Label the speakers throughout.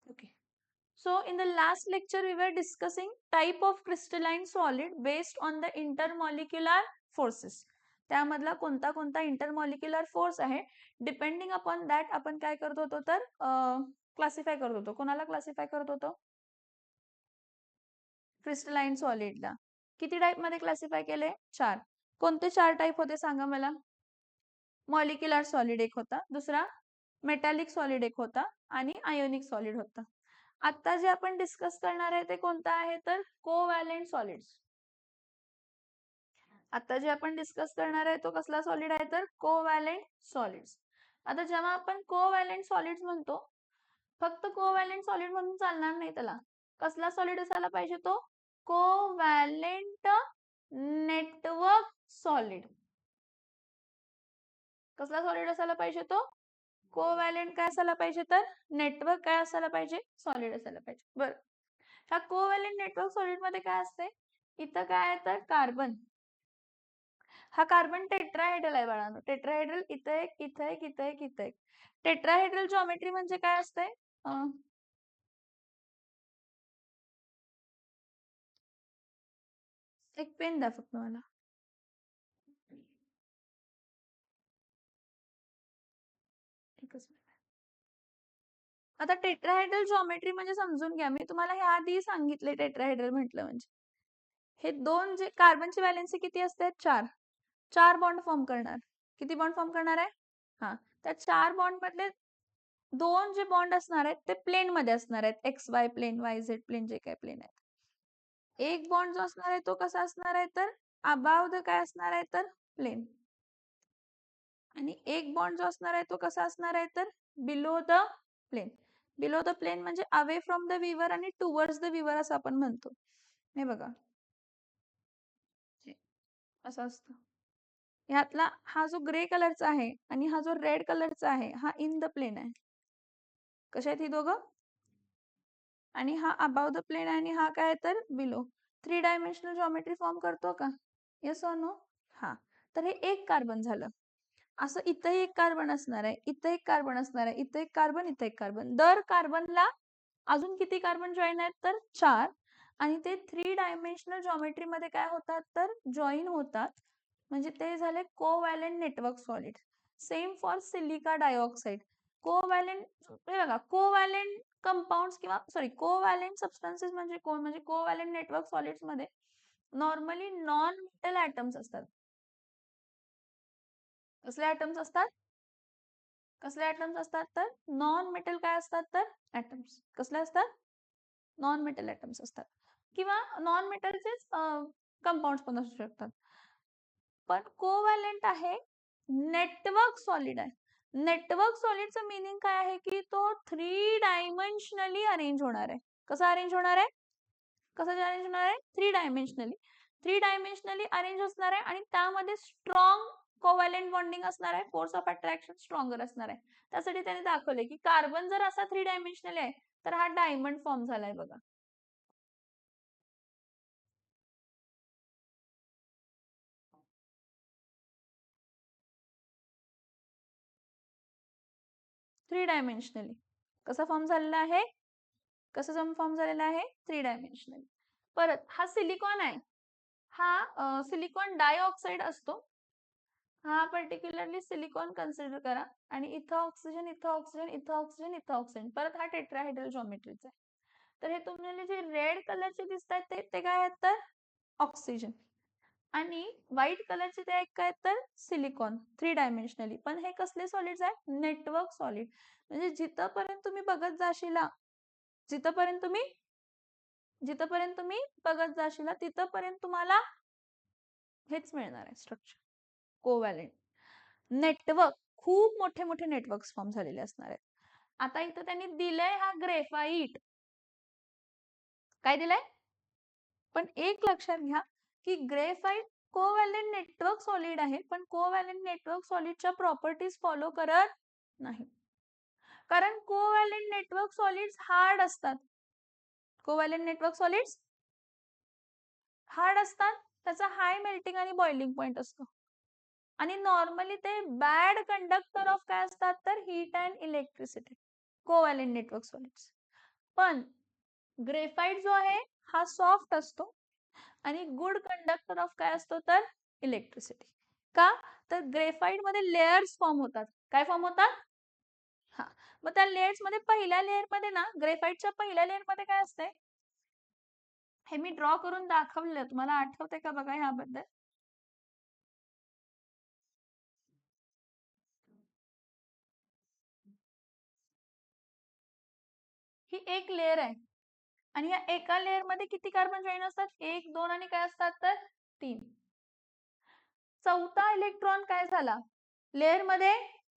Speaker 1: Okay. So in the last lecture, we were discussing type of crystalline solid based on the intermolecular forces. त्यामधला कोणता कोणता intermolecular force आहे, depending upon that आपण काय करत होतो तर क्लासिफाय करत होतो. कोणाला क्लासिफाय करत होतो? क्रिस्टलाइन सॉलिडला. किती टाइप मध्ये क्लासिफाय केले? 4. कोणते 4 टाइप होते सांगा मला? मॉलिक्युलर सॉलिड एक होता, दुसरा मेटॅलिक सॉलिड एक होता आणि आयोनिक सॉलिड होता. आता जे आपण डिस्कस करणार आहे ते कोणतं आहे तर कोव्हॅलेंट सॉलिड्स. आता जे आपण डिस्कस करणार आहे तो कसला सॉलिड आहे तर कोव्हॅलेंट सॉलिड्स. आता जेव्हा आपण कोव्हॅलेंट सॉलिड्स म्हणतो, फक्त कोव्हॅलेंट सॉलिड म्हणून चालणार नाही, त्याला कसला सॉलिड असायला पाहिजे तो कोव्हॅलेंट नेटवर्क सॉलिड. कसला सॉलिड असायला पाहिजे तो कोव्हॅलेंट काय असायला पाहिजे तर नेटवर्क काय असायला पाहिजे सॉलिड असायला पाहिजे. बरं, ह्या कोव्हॅलेंट नेटवर्क सॉलिड मध्ये काय असते? इथं काय आहे तर कार्बन. हा कार्बन टेट्राहेड्रल आहे बाळांनो. टेट्राहेड्रल इथं एक, इथं एक, इथं एक, इथं एक. टेट्राहेड्रल जॉमेट्री म्हणजे काय असते? एक पेन द्या फक्त मला. एकच मिनिट. आता टेट्राहेड्रल जॉमेट्री म्हणजे समजून घ्या, मी तुम्हाला हे आधी सांगितले टेट्राहेड्रल म्हटलं म्हणजे हे दोन जे कार्बनची व्हॅलेन्सी किती असते? 4. 4 बॉन्ड फॉर्म करणार. किती बॉन्ड फॉर्म करणार आहे? हा, त्या 4 बॉन्ड मधले 2 जे बॉन्ड असणार आहेत ते प्लेन मध्ये असणार आहेत, X Y plane, Y Z plane, जे काय प्लेन आहेत. एक बॉन्ड जो असणार आहे तो कसा असणार आहे तर अबाव द काय असणार आहे तर प्लेन. आणि एक बॉन्ड जो असणार आहे तो कसा असणार आहे तर below the plane. Below the plane म्हणजे अवे फ्रॉम द विवर आणि टुवर्ड्स द विवर असं आपण म्हणतो. हे बघा असं असतं. ह्यातला हा जो ग्रे कलरचा आहे आणि हा जो रेड कलरचा आहे हा इन द प्लेन आहे. कशा आहेत ही दोघं? आणि हा अबाव द प्लेन आहे आणि हा काय तर बिलो. 3 डायमेन्शनल जॉमेट्री फॉर्म करतो का? Yes or no? हा, तर हे एक कार्बन झालं. असं इथंही एक कार्बन असणार आहे, इथं एक कार्बन असणार आहे, इथं एक कार्बन, इथं एक कार्बन. दर कार्बनला अजून किती कार्बन जॉईन आहेत तर 4. आणि ते 3 डायमेन्शनल जॉमेट्री मध्ये काय होतात तर जॉईन होतात. म्हणजे ते झाले covalent network solid. Same for silica dioxide. Covalent हे बघा, कोव्हॅलेंट कंपाऊंड्स किंवा सॉरी कोव्हॅलेंट सबस्टन्सेस म्हणजे कोण? म्हणजे कोव्हॅलेंट नेटवर्क सॉलिड्स मध्ये नॉर्मली नॉन मेटल ऍटम्स असतात. कसले ऍटम्स असतात? कसले ऍटम्स असतात तर नॉन मेटल काय असतात तर ऍटम्स. कसले असतात? नॉन मेटल ऍटम्स असतात किंवा नॉन मेटलचेच कंपाऊंड्स पण असू शकतात. पण कोव्हॅलेंट आहे नेटवर्क सॉलिड आहे. नेटवर्क सॉलिडचं मीनिंग काय आहे की तो 3 डायमेन्शनली अरेंज होणार आहे. कसं अरेंज होणार आहे? कसं अरेंज होणार आहे? 3 डायमेन्शनली. 3 डायमेन्शनली अरेंज असणार आहे आणि त्यामध्ये स्ट्रॉंग कोव्हॅलेंट बॉन्डिंग असणार आहे. फोर्स ऑफ अट्रॅक्शन स्ट्रॉंगर असणार आहे. त्यासाठी त्यांनी दाखवले की कार्बन जर असा 3 डायमेन्शनली आहे तर हा डायमंड फॉर्म झालाय बघा. थ्री डायमेन्शनली कसा फॉर्म झालेला आहे? कसं फॉर्म झालेला आहे? 3 डायमेन्शनली. परत हा सिलिकॉन आहे. हा सिलिकॉन डायऑक्साइड असतो. हा पर्टिक्युलरली सिलिकॉन कन्सिडर करा. आणि इथं ऑक्सिजन, इथं ऑक्सिजन, इथं ऑक्सिजन, इथं ऑक्सिजन. परत हा टेट्राहेड्रल जॉमेट्रीचा आहे. तर हे तुम्हाला जे रेड कलरचे दिसत आहेत ते काय आहेत तर ऑक्सिजन. आणि व्हाईट कलरचे ते एक काय तर सिलिकॉन 3 डायमेन्शनली. पण हे कसले सॉलिड्स आहेत? Network solid. म्हणजे जिथपर्यंत तुम्ही बघत जाशीला, जिथपर्यंत तुम्ही बघत जाशीला तिथपर्यंत तुम्हाला हेच मिळणार आहे स्ट्रक्चर कोव्हॅलेंट नेटवर्क. खूप मोठे मोठे नेटवर्क्स फॉर्म झालेले असणार आहेत. आता इथं त्यांनी दिलंय हा ग्रेफाइट. काय दिलंय? पण एक लक्षात घ्या की ग्रेफाइट कोव्हॅलेंट नेटवर्क सॉलिड आहे, पण कोव्हॅलेंट नेटवर्क सॉलिडच्या प्रॉपर्टीज फॉलो करत नाही. कारण कोव्हॅलेंट नेटवर्क सॉलिड्स हार्ड असतात. कोव्हॅलेंट नेटवर्क सॉलिड्स हार्ड असतात. त्याचा हाय मेल्टिंग आणि बॉइलिंग पॉइंट असतो. आणि नॉर्मली ते बॅड कंडक्टर ऑफ काय असतात तर heat and electricity. Covalent network solids. पण ग्रेफाइट जो आहे हा सॉफ्ट असतो आणि गुड कंडक्टर ऑफ काय असतो तर इलेक्ट्रिसिटी. का तर ग्रेफाइट मध्ये लेयर्स फॉर्म होतात. काय फॉर्म होतात? हा, मग त्या लेयर्स मध्ये पहिल्या लेयर मध्ये ना, ग्रेफाइटच्या पहिल्या लेयर मध्ये काय असते हे मी ड्रॉ करून दाखवलं, तुम्हाला आठवतंय का बघा ह्याबद्दल? ही एक लेयर आहे आणि या एका लेयर मध्ये किती कार्बन जॉईन असतात? 1 2 आणि काय असतात तर 3. चौथा इलेक्ट्रॉन काय झाला लेयर मध्ये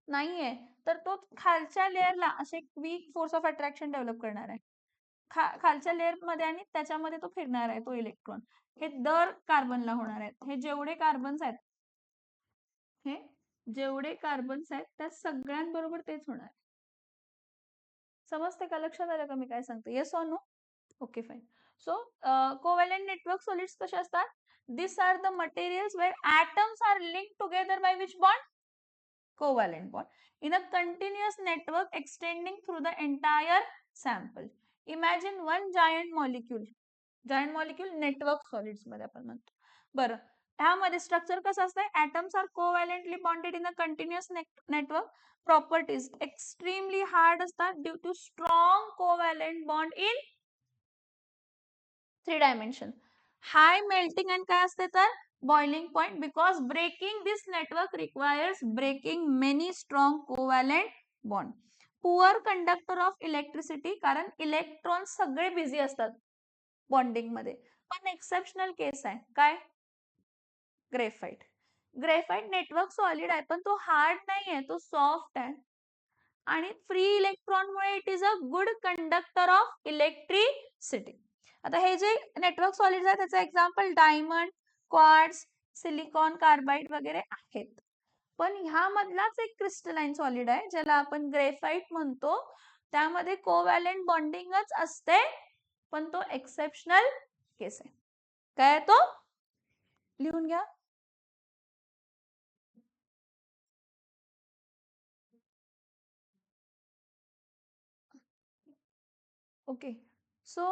Speaker 1: नाहीये, तर तो खालच्या लेयरला असे weak force of attraction develop करणार आहे खालच्या लेयर मध्ये आणि त्याच्यामध्ये तो फिरणार आहे तो इलेक्ट्रॉन. हे दर कार्बनला होणार आहेत. हे जेवढे कार्बन्स आहेत हे जेवढे कार्बन्स आहेत त्या सगळ्यांबरोबर तेच होणार. समजते का? लक्षात आलं का मी काय सांगते? Yes or no? Okay fine. So covalent network solids कसे असतात? These are the materials where atoms are linked together by which bond? Covalent bond. In a continuous network extending through the entire sample. Imagine one giant molecule. Giant molecule network solids मध्ये आपण म्हणतो. बरं, ह्यामध्ये structure कसं असतं? atoms are covalently bonded in a continuous network. Properties extremely hard असतात due to strong covalent bond in 3 dimension. High melting and काय असते तर boiling point, because breaking this network requires breaking many strong covalent bond. Poor conductor of electricity, कारण electron सगळे busy असतात bonding मध्ये. पण exceptional केस आहे काय? ग्रेफाइट. ग्रेफाइट नेटवर्क सॉलिड आहे पण तो हार्ड नाही आहे, तो सॉफ्ट आहे आणि फ्री इलेक्ट्रॉन मुळे it is a good conductor of electricity. आता हे जे नेटवर्क सॉलिड आहे त्याचं example diamond, quartz, silicon carbide वगैरे आहेत. पण ह्यामधलाच एक क्रिस्टलाइन सॉलिड आहे ज्याला आपण ग्रेफाइट म्हणतो. त्यामध्ये कोव्हॅलेंट बॉन्डिंगच असते पण तो एक्सेप्शनल केस आहे. काय तो लिहून घ्या. Okay, so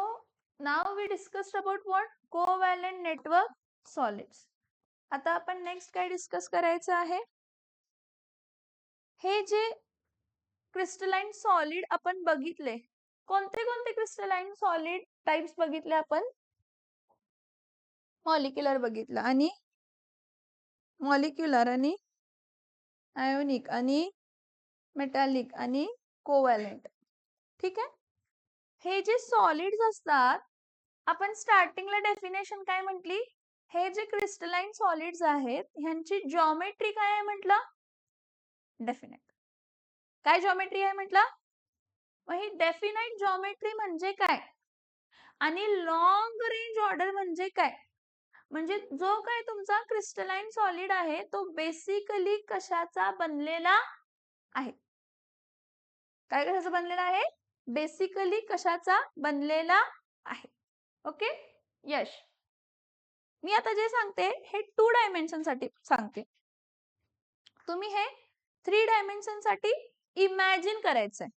Speaker 1: now we discussed about what? Covalent network solids. आता आपण नेक्स्ट काय डिस्कस करायचं आहे? हे जे क्रिस्टलाइन सॉलिड आपण बघितले, कोणते कोणते क्रिस्टलाइन सॉलिड टाइप्स बघितले आपण? मॉलिक्युलर बघितलं आणि मॉलिक्युलर आणि आयोनिक आणि मेटॅलिक आणि कोव्हॅलेंट. ठीक आहे. हे जे सॉलिड्स असतात, आपण स्टार्टिंगला डेफिनेशन काय म्हटली? हे जे क्रिस्टलाइन सॉलिड्स आहेत ह्यांची जॉमेट्री काय आहे म्हटलं? डेफिनेट. काय जॉमेट्री आहे म्हटलं? मग ही डेफिनाइट जॉमेट्री म्हणजे काय आणि लॉंग रेंज ऑर्डर म्हणजे काय? म्हणजे जो काय तुमचा क्रिस्टलाइन सॉलिड आहे तो बेसिकली कशाचा बनलेला आहे? काय कशाचा बनलेला आहे? बेसिकली कशाचा बनलेला आहे? ओके, यश. मी आता जे सांगते हे 2 डायमेन्शन साठी सांगते. तुम्ही हे 3 डायमेन्शन साठी इमॅजिन करायचंय.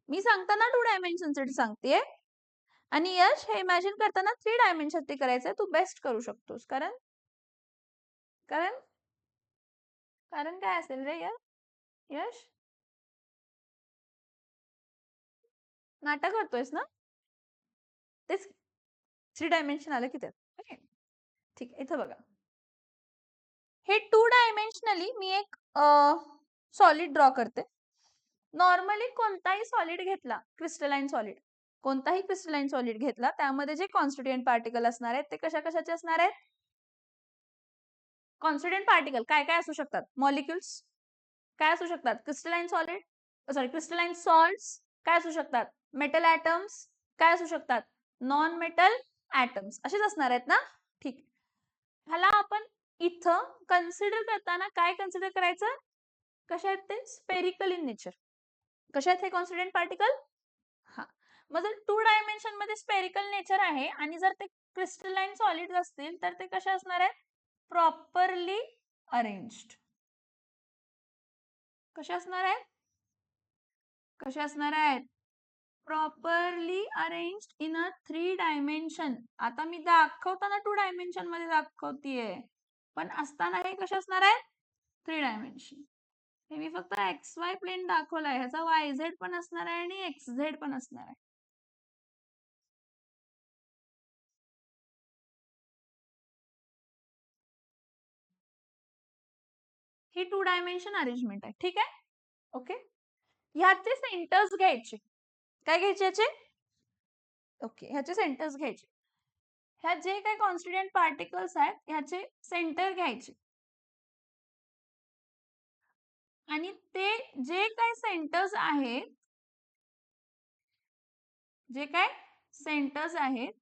Speaker 1: मी सांगताना 2 डायमेन्शन साठी सांगतेय आणि यश हे इमॅजिन करताना 3 डायमेन्शन साठी करायचंय. तू बेस्ट करू शकतोस. कारण कारण कारण काय असेल रे यश? नाटक करतोयस ना? तेच 3 डायमेन्शन आलं की त्यात. ओके, ठीक आहे. इथं बघा, हे 2 डायमेन्शनली मी एक सॉलिड ड्रॉ करते. नॉर्मली कोणताही सॉलिड घेतला, क्रिस्टलाइन सॉलिड, कोणताही क्रिस्टलाइन सॉलिड घेतला त्यामध्ये जे कॉन्स्टिट्युएंट पार्टिकल असणार आहेत ते कशा कशाचे असणार आहेत? कॉन्स्टिट्युएंट पार्टिकल काय काय असू शकतात? मॉलिक्युल्स काय असू शकतात? Crystalline solid, sorry crystalline salts काय असू शकतात? मेटल ॲटम्स काय असू शकतात? नॉन मेटल ॲटम्स असेच असणार आहेत ना? ठीक. ह्याला आपण इथं कन्सिडर करताना काय कन्सिडर करायचं? कशा आहेत ते? Spherical in nature. कशा आहेत हे कॉन्स्टिट्युएंट पार्टिकल? हा, मग जर 2 डायमेन्शन मध्ये स्पेरिकल नेचर आहे आणि जर ते क्रिस्टलाइन सॉलिड असतील तर ते कशा असणार आहेत? Properly arranged. कशा असणार आहेत? कशा असणार आहेत? Properly arranged in a 3 dimension. आता मी दाखवताना 2 डायमेन्शन मध्ये दाखवतीये, पण असताना हे कसे असणार आहे? 3 डायमेन्शन. हे मी फक्त XY प्लेन दाखवलाय, ह्याचा YZ पण असणार आहे आणि XZ पण असणार आहे. ही 2 डायमेन्शन अरेंजमेंट आहे. ठीक आहे? ओके. ह्याचे सेंटर्स घ्यायचे. काय घ्यायचे याचे? ओके, ह्याचे सेंटर्स घ्यायचे. ह्या जे काही कॉन्स्टिट्युएंट पार्टिकल्स आहेत ह्याचे सेंटर घ्यायचे आणि ते जे काही सेंटर्स आहेत, जे काय सेंटर्स आहेत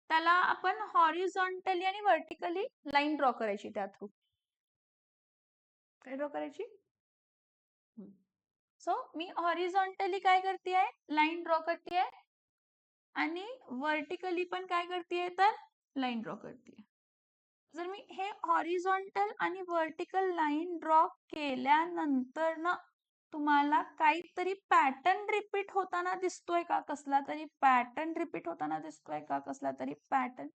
Speaker 1: त्याला आपण हॉरिझॉन्टली आणि व्हर्टिकली लाईन ड्रॉ करायची त्या थ्रू. काय ड्रॉ करायची? सो मी हॉरिझॉन्टली काय करते, लाईन ड्रॉ करते आणि व्हर्टिकली पण काय करते तर लाईन ड्रॉ करते. जर मी हे हॉरिझॉन्टल आणि व्हर्टिकल लाईन ड्रॉ केल्यानंतर ना तुम्हाला काहीतरी पॅटर्न रिपीट होताना दिसतोय का? कसला तरी पॅटर्न रिपीट होताना दिसतोय का? कसला तरी पॅटर्न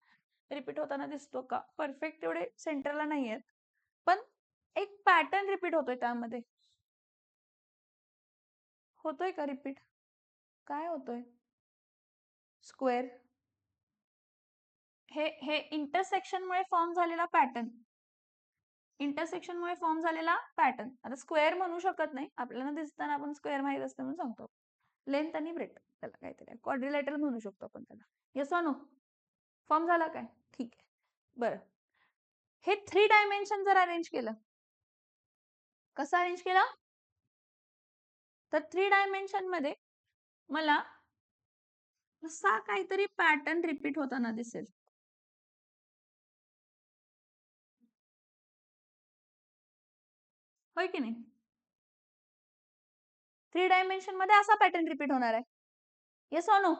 Speaker 1: रिपीट होताना दिसतो का? परफेक्ट एवढे सेंटरला नाही आहेत, पण एक पॅटर्न रिपीट होतोय त्यामध्ये. होतोय का रिपीट? काय होतोय? स्क्वेअर. हे इंटरसेक्शनमुळे फॉर्म झालेला पॅटर्न. इंटरसेक्शनमुळे फॉर्म झालेला पॅटर्न. आता स्क्वेअर म्हणू शकत नाही, आपल्याला दिसताना आपण स्क्वेअर माहित असते म्हणून सांगतो. लेंथ आणि ब्रेथ त्याला काहीतरी क्वाड्रिलेटरल म्हणू शकतो आपण त्याला. Yes or no? फॉर्म झाला काय? ठीक आहे. बरं, हे 3 डायमेन्शन जर अरेंज केलं, कसं अरेंज केलं? तर 3 डायमेन्शन मध्ये मला असा काहीतरी पॅटर्न रिपीट होताना दिसेल. होय की नाही? 3 डायमेन्शन मध्ये असा पॅटर्न रिपीट होणार आहे. Yes or no?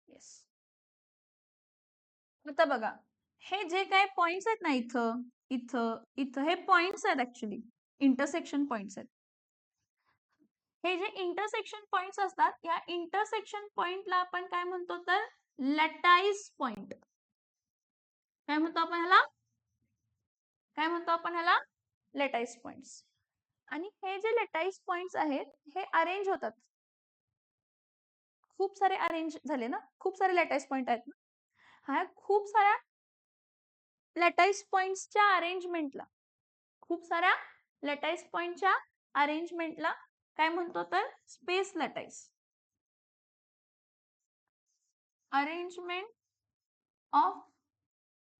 Speaker 1: येस. आता बघा, हे जे काय पॉइंट्स आहेत ना, इथं इथं इथं हे पॉइंट्स आहेत, ऍक्च्युली इंटरसेक्शन पॉइंट्स आहेत. हे जे इंटरसेक्शन पॉइंट्स असतात, या इंटरसेक्शन पॉइंटला आपण काय म्हणतो तर लॅटाईस पॉइंट. काय म्हणतो आपण ह्याला? काय म्हणतो आपण ह्याला? Lattice points. आणि हे जे लॅटाईस पॉइंट्स आहेत हे अरेंज होतात. खूप सारे अरेंज झाले ना, खूप सारे लॅटाईस पॉइंट आहेत ना. हा खूप साऱ्या लॅटाईस पॉइंट्सच्या अरेंजमेंटला, खूप साऱ्या लॅटाईस पॉइंटच्या अरेंजमेंटला काय म्हणतो तर space lattice. Arrangement of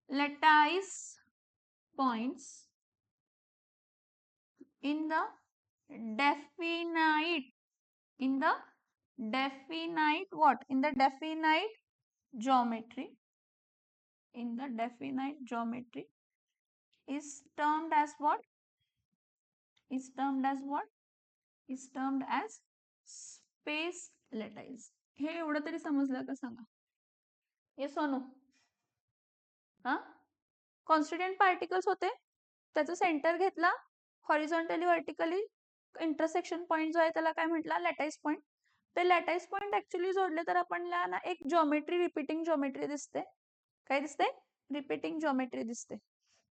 Speaker 1: lattice points in the definite what? In the definite geometry. In the definite geometry is termed as what? Is termed as what? Is termed as space lattice. हे एवढं तरी समजलं का सांगा? Yes और no? हा, constituent particles होते, त्याचा सेंटर घेतला, हॉरिझॉन्टली व्हर्टिकली इंटरसेक्शन पॉइंट जो आहे त्याला काय म्हटला? Lattice point. ते लॅटाईस पॉइंट ऍक्च्युली जोडले तर आपल्याला ना एक जॉमेट्री, रिपीटिंग जॉमेट्री दिसते. काय दिसते? रिपीटिंग जॉमेट्री दिसते.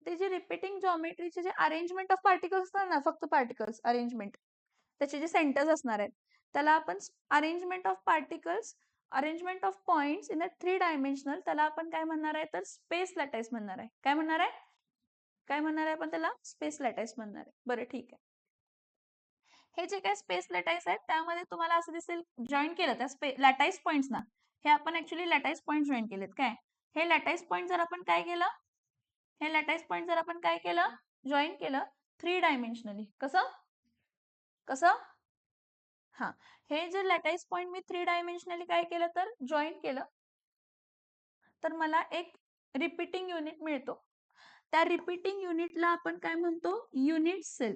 Speaker 1: ते जे रिपीटिंग जॉमेट्रीचे जे अरेंजमेंट ऑफ पार्टिकल्स असतात ना, फक्त पार्टिकल्स अरेंजमेंट, त्याचे जे सेंटर्स असणार आहेत त्याला आपण arrangement of particles, arrangement of points in a 3 dimensional, त्याला आपण काय म्हणणार आहे तर स्पेस लॅटाईस म्हणणार आहे. काय म्हणणार आहे? काय म्हणणार आहे आपण त्याला? स्पेस लॅटाईस म्हणणार आहे. बरं, ठीक आहे. हे जे काही स्पेस लॅटाईस आहेत त्यामध्ये तुम्हाला असं दिसेल, जॉईन केलं त्या लॅटाईस पॉइंट्स ना, हे आपण ऍक्च्युली लॅटाईस पॉइंट जॉईन केलेत. काय हे लॅटाईस पॉइंट जर आपण काय केलं, हे लॅटाईस पॉइंट जर आपण काय केलं, जॉईन केलं 3 डायमेन्शनली. कसं? कसं? हा, हे जे लॅटाईस पॉइंट मी 3 डायमेन्शनली काय केलं तर जॉईन केलं, तर मला एक रिपीटिंग युनिट मिळतो. त्या रिपीटिंग युनिटला आपण काय म्हणतो? Unit cell.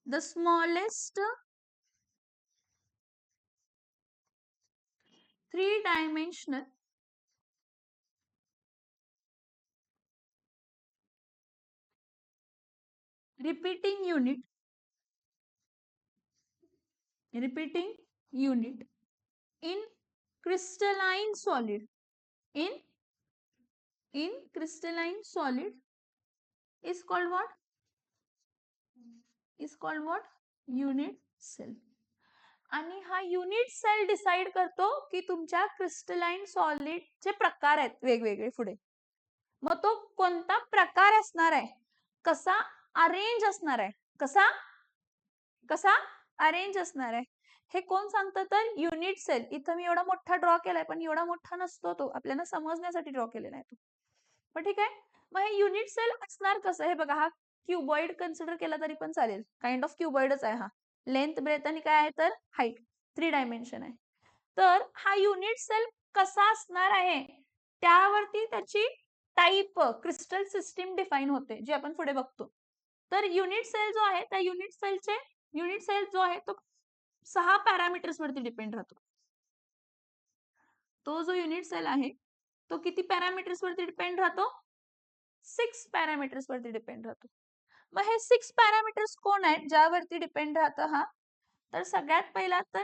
Speaker 1: The smallest 3 dimensional repeating unit in crystalline solid, in crystalline solid is called what? Is called what? Unit cell. आणि हा युनिट सेल डिसाइड करतो की तुमच्या क्रिस्टलाइन सॉलिडचे प्रकार आहेत वेगवेगळे पुढे. मग तो कोणता प्रकार असणार आहे, कसा अरेंज असणार आहे, कसा अरेंज असणार आहे हे कोण सांगतं? तर युनिट सेल. इथं मी एवढा मोठा ड्रॉ केलाय पण एवढा मोठा नसतो तो, आपल्याला समजण्यासाठी ड्रॉ केलेला आहे तो. पण ठीक आहे, मग हे युनिट सेल असणार कसं? हे बघा, हा क्युबॉइड कन्सिडर केला तरी पण चालेल, काइंड ऑफ क्युबॉइडच आहे हा. लेंथ, ब्रेथ आणि काय आहे तर हाईट, 3 डायमेन्शन आहे. तर हा युनिट सेल कसा असणार आहे त्यावरती त्याची टाइप क्रिस्टल सिस्टीम डिफाइन होते, जे आपण पुढे बघतो. तर युनिट सेल जो आहे त्या युनिट सेल जो आहे तो 6 पॅरामीटर्स वरती डिपेंड राहतो. तो जो युनिट सेल आहे तो किती पॅरामीटर्स वरती डिपेंड राहतो? 6 पॅरामीटर्स वरती डिपेंड राहतो. मग हे 6 पॅरामीटर्स कोण आहेत ज्यावरती डिपेंड राहतं? हा तर सगळ्यात पहिला तर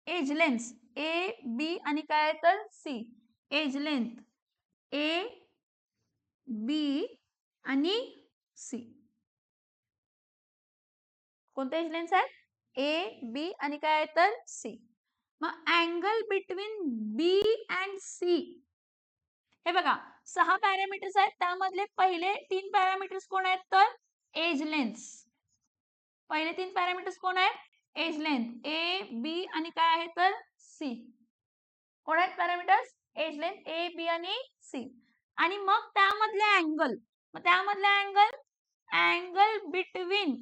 Speaker 1: एज लेंथ, ए बी आणि काय तर c. Edge length a b आणि सी. कोणते एज लेंथ आहेत? ए बी आणि काय तर सी. मग angle between b and c, हे बघा 6 पॅरामीटर्स आहेत, त्यामधले पहिले 3 पॅरामीटर्स कोण आहेत तर एज लेंथ. पहिले 3 पॅरामीटर्स कोण आहेत? एज लेंथ ए बी आणि काय आहे तर सी. कोण आहेत parameters? Edge length a b आणि सी. आणि मग त्यामधले angle, angle between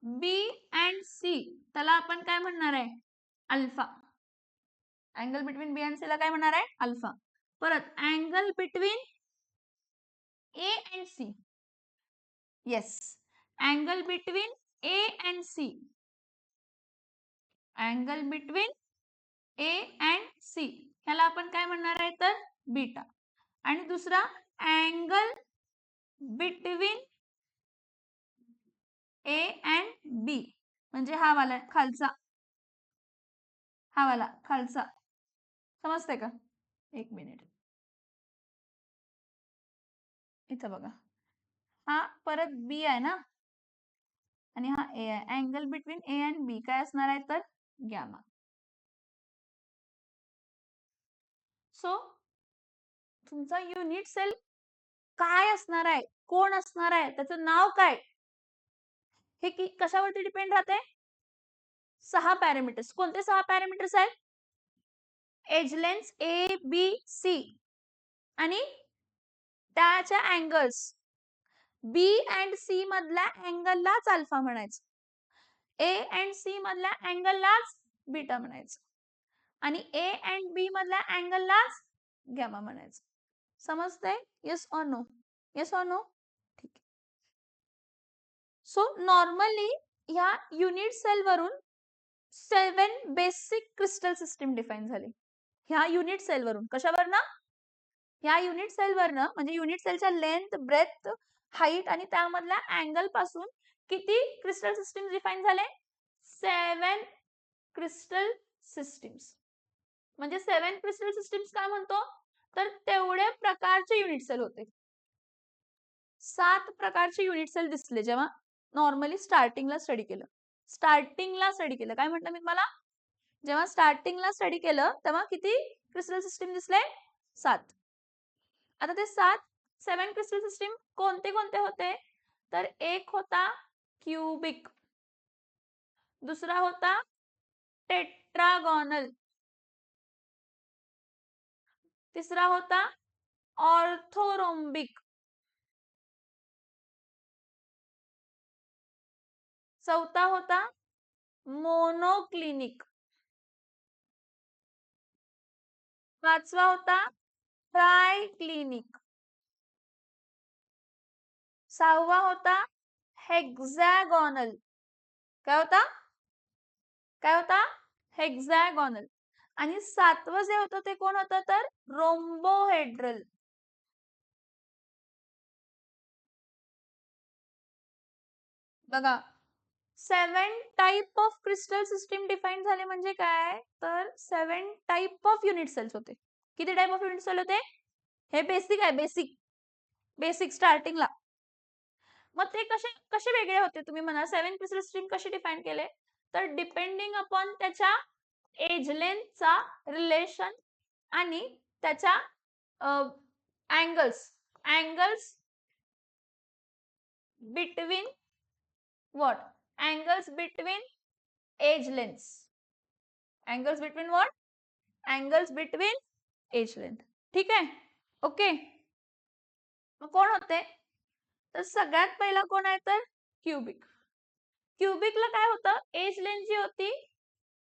Speaker 1: b and c त्याला आपण काय म्हणणार आहे? Alpha. Angle between b and c ला काय म्हणणार आहे? अल्फा. परत angle between a and c, yes, angle between a and c, angle between a and c ह्याला आपण काय म्हणणार आहे तर बीटा. आणि दुसरा angle between a and b म्हणजे हा वाला खालचा, हा वाला खालचा. समजते का? एक मिनिट, इथं बघा, हा परत बी आहे ना आणि हा ए आहे. अँगल बिटवीन ए अँड बी काय असणार आहे तर गॅमा. सो तुमचा युनिट सेल काय असणार आहे, कोण असणार आहे, त्याचं नाव काय, हे की कशावरती डिपेंड राहते? 6 पॅरामीटर्स. कोणते 6 पॅरामीटर्स आहेत? Edge length a b c आणि त्याच्या अँगल्स. बी अँड सी मधल्या अँगललाच अल्फा म्हणायचं, ए अँड सी मधल्या अँगललाच बीटा म्हणायचं आणि ए अँड बी मधल्या अँगललाच गॅमा म्हणायचं. समजतंय? Yes or no? Yes or no? ठीक आहे. सो नॉर्मली ह्या युनिट सेल वरून 7 बेसिक क्रिस्टल सिस्टीम डिफाइन झाली. ह्या युनिट सेल वरून. कशावर ना? ह्या युनिट सेल वरनं, म्हणजे युनिट सेलच्या लेंथ, ब्रेथ, हाईट आणि त्यामधल्या अँगल पासून किती क्रिस्टल सिस्टीम डिफाइन झाले? 7 क्रिस्टल सिस्टीम्स. म्हणजे 7 क्रिस्टल सिस्टीम्स काय म्हणतो तर तेवढे प्रकारचे युनिट सेल होते. 7 प्रकारचे युनिट सेल दिसले जेव्हा नॉर्मली स्टार्टिंगला स्टडी केलं. काय म्हटलं मी तुम्हाला? जेव्हा स्टार्टिंगला स्टडी केलं तेव्हा किती क्रिस्टल सिस्टीम दिसले? 7. आता ते 7 क्रिस्टल सिस्टीम कोणते कोणते होते तर एक होता क्यूबिक, दुसरा होता टेट्रागोनल, तिसरा होता ऑर्थोरोम्बिक, चौथा होता मोनोक्लिनिक, पाचवा होता ट्रायक्लिनिक, सहावा होता हेक्सागोनल. काय होता? हेक्सागोनल. आणि सातवं जे होतं ते कोण होतं तर रोम्बोहेड्रल. बघा 7 type of crystal system define झाले म्हणजे काय, तर 7 टाइप ऑफ युनिट सेल्स होते. किती टाइप ऑफ युनिट सेल होते? हे बेसिक आहे, बेसिक स्टार्टिंगला. मग ते कसे कसे वेगळे होते तुम्ही म्हणा, 7 क्रिस्टल सिस्टीम कसे डिफाईन केले, तर डिपेंडिंग अपॉन त्याच्या एज लेंथचा रिलेशन आणि त्याच्या angles between what? Angles between age lengths. Angles between what? Angles between age length. ठीक आहे? ओके. मग कोण होते? तर सगळ्यात पहिला कोण आहे तर क्यूबिक. क्यूबिकला काय होतं? एज लेंथ जी होती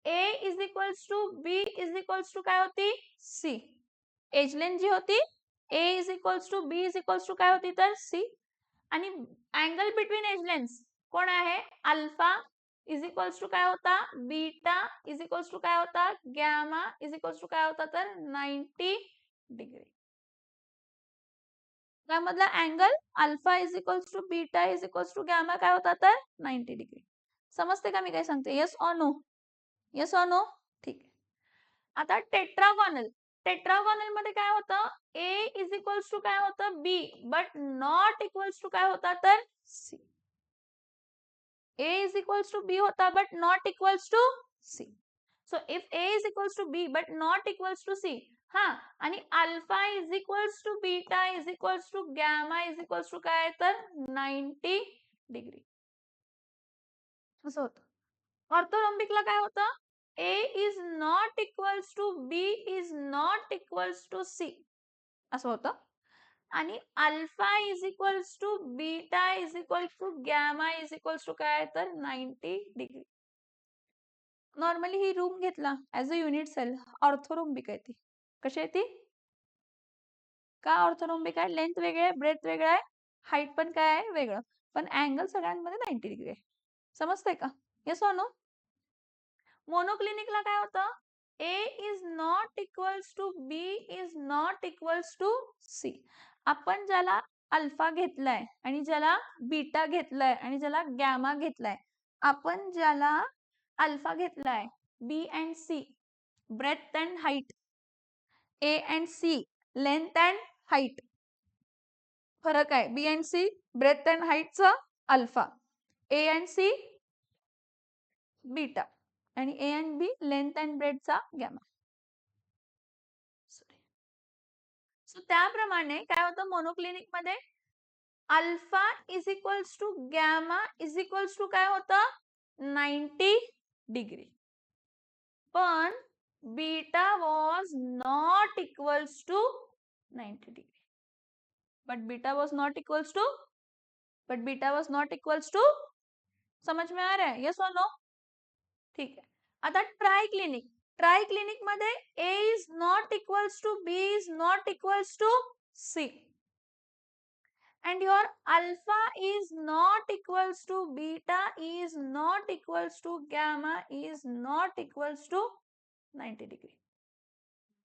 Speaker 1: A is equals to B is equals to काय होती? C. एज लेंथ जी होती A is equals to B is equals to काय होती तर C. आणि अँगल बिटवीन एज लेंथ्स कोण आहे? अल्फा इज इक्वल्स टू काय होता? बीटा इज इक्वल्स टू काय होता? गॅमा इज इक्वल्स टू काय होता तर 90 डिग्री. त्यामधला angle alpha is equals to beta is equals to gamma काय होता तर 90 डिग्री. समजते का मी काय सांगते? Yes or no? Yes or no? ठीक आहे. आता टेट्रागोनल मध्ये काय होतं? ए इज इक्वल्स टू काय होतं? बी बट नॉट इक्वल्स टू काय होता तर C. A is equals to B होता but not equals to C. So if A is equals to B but not equals to C, हा आणि alpha is equals to beta is equals to gamma is equals to काय तर 90 degree. असं होतं. ऑर्थोरॉम्बिकला काय होतं? A is not equals to B is not equals to C. असं होतं. आणि alpha is equals to beta is equals to gamma is equals to काय तर 90 डिग्री. नॉर्मली ही रूम घेतला as a unit cell orthorhombic आहे ती. कशी आहे ती? का ऑर्थोरोम्बिक आहे? लेंथ वेगळी आहे, ब्रेथ वेगळं आहे, हाईट पण काय आहे वेगळं, पण अँगल सगळ्यांमध्ये 90 डिग्री आहे. समजतंय का? Yes or no? मोनोक्लिनिकला काय होतं? A is not equals to B is not equals to C. आपण ज्याला अल्फा घेतलाय आणि ज्याला बीटा घेतलाय आणि ज्याला गॅमा घेतलाय, आपण ज्याला अल्फा घेतलाय B and C breadth and height, A and C length and height, फरक आहे. B and C breadth and हाईटचा alpha, A and C beta आणि A and B length and ब्रेथचा गॅमा. सो त्याप्रमाणे काय होतं मोनोक्लिनिक मध्ये? Alpha is equals to gamma is equals to काय होतं? 90 डिग्री. पण beta was not equals to 90 degree. But beta was not equals to समझ में आ रहा है? यस और नो? ठीक है. आता ट्रायक्लिनिक मध्ये A is not equals to B is not equals to C. And your alpha is not equals to beta is not equals to gamma is not equals to 90 degree.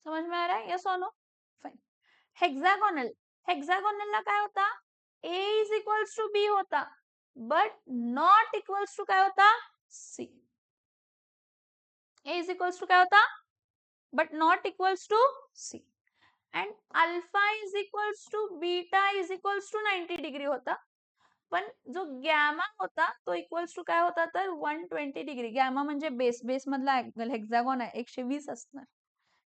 Speaker 1: समझ में आ रहा है? Yes और no? Fine. हेक्सागोनलला काय होता? A is equals to B होता but not equals to काय होता? C. A is equals to काय होता? but not equals to C. And alpha is equals to beta is equals to 90 degree होता. पण जो गॅमा होता तो इक्वल्स टू काय होता तर 120 डिग्री. गॅमा म्हणजे बेस मधला अँगल हेक्सागोन आहे 120 असणार.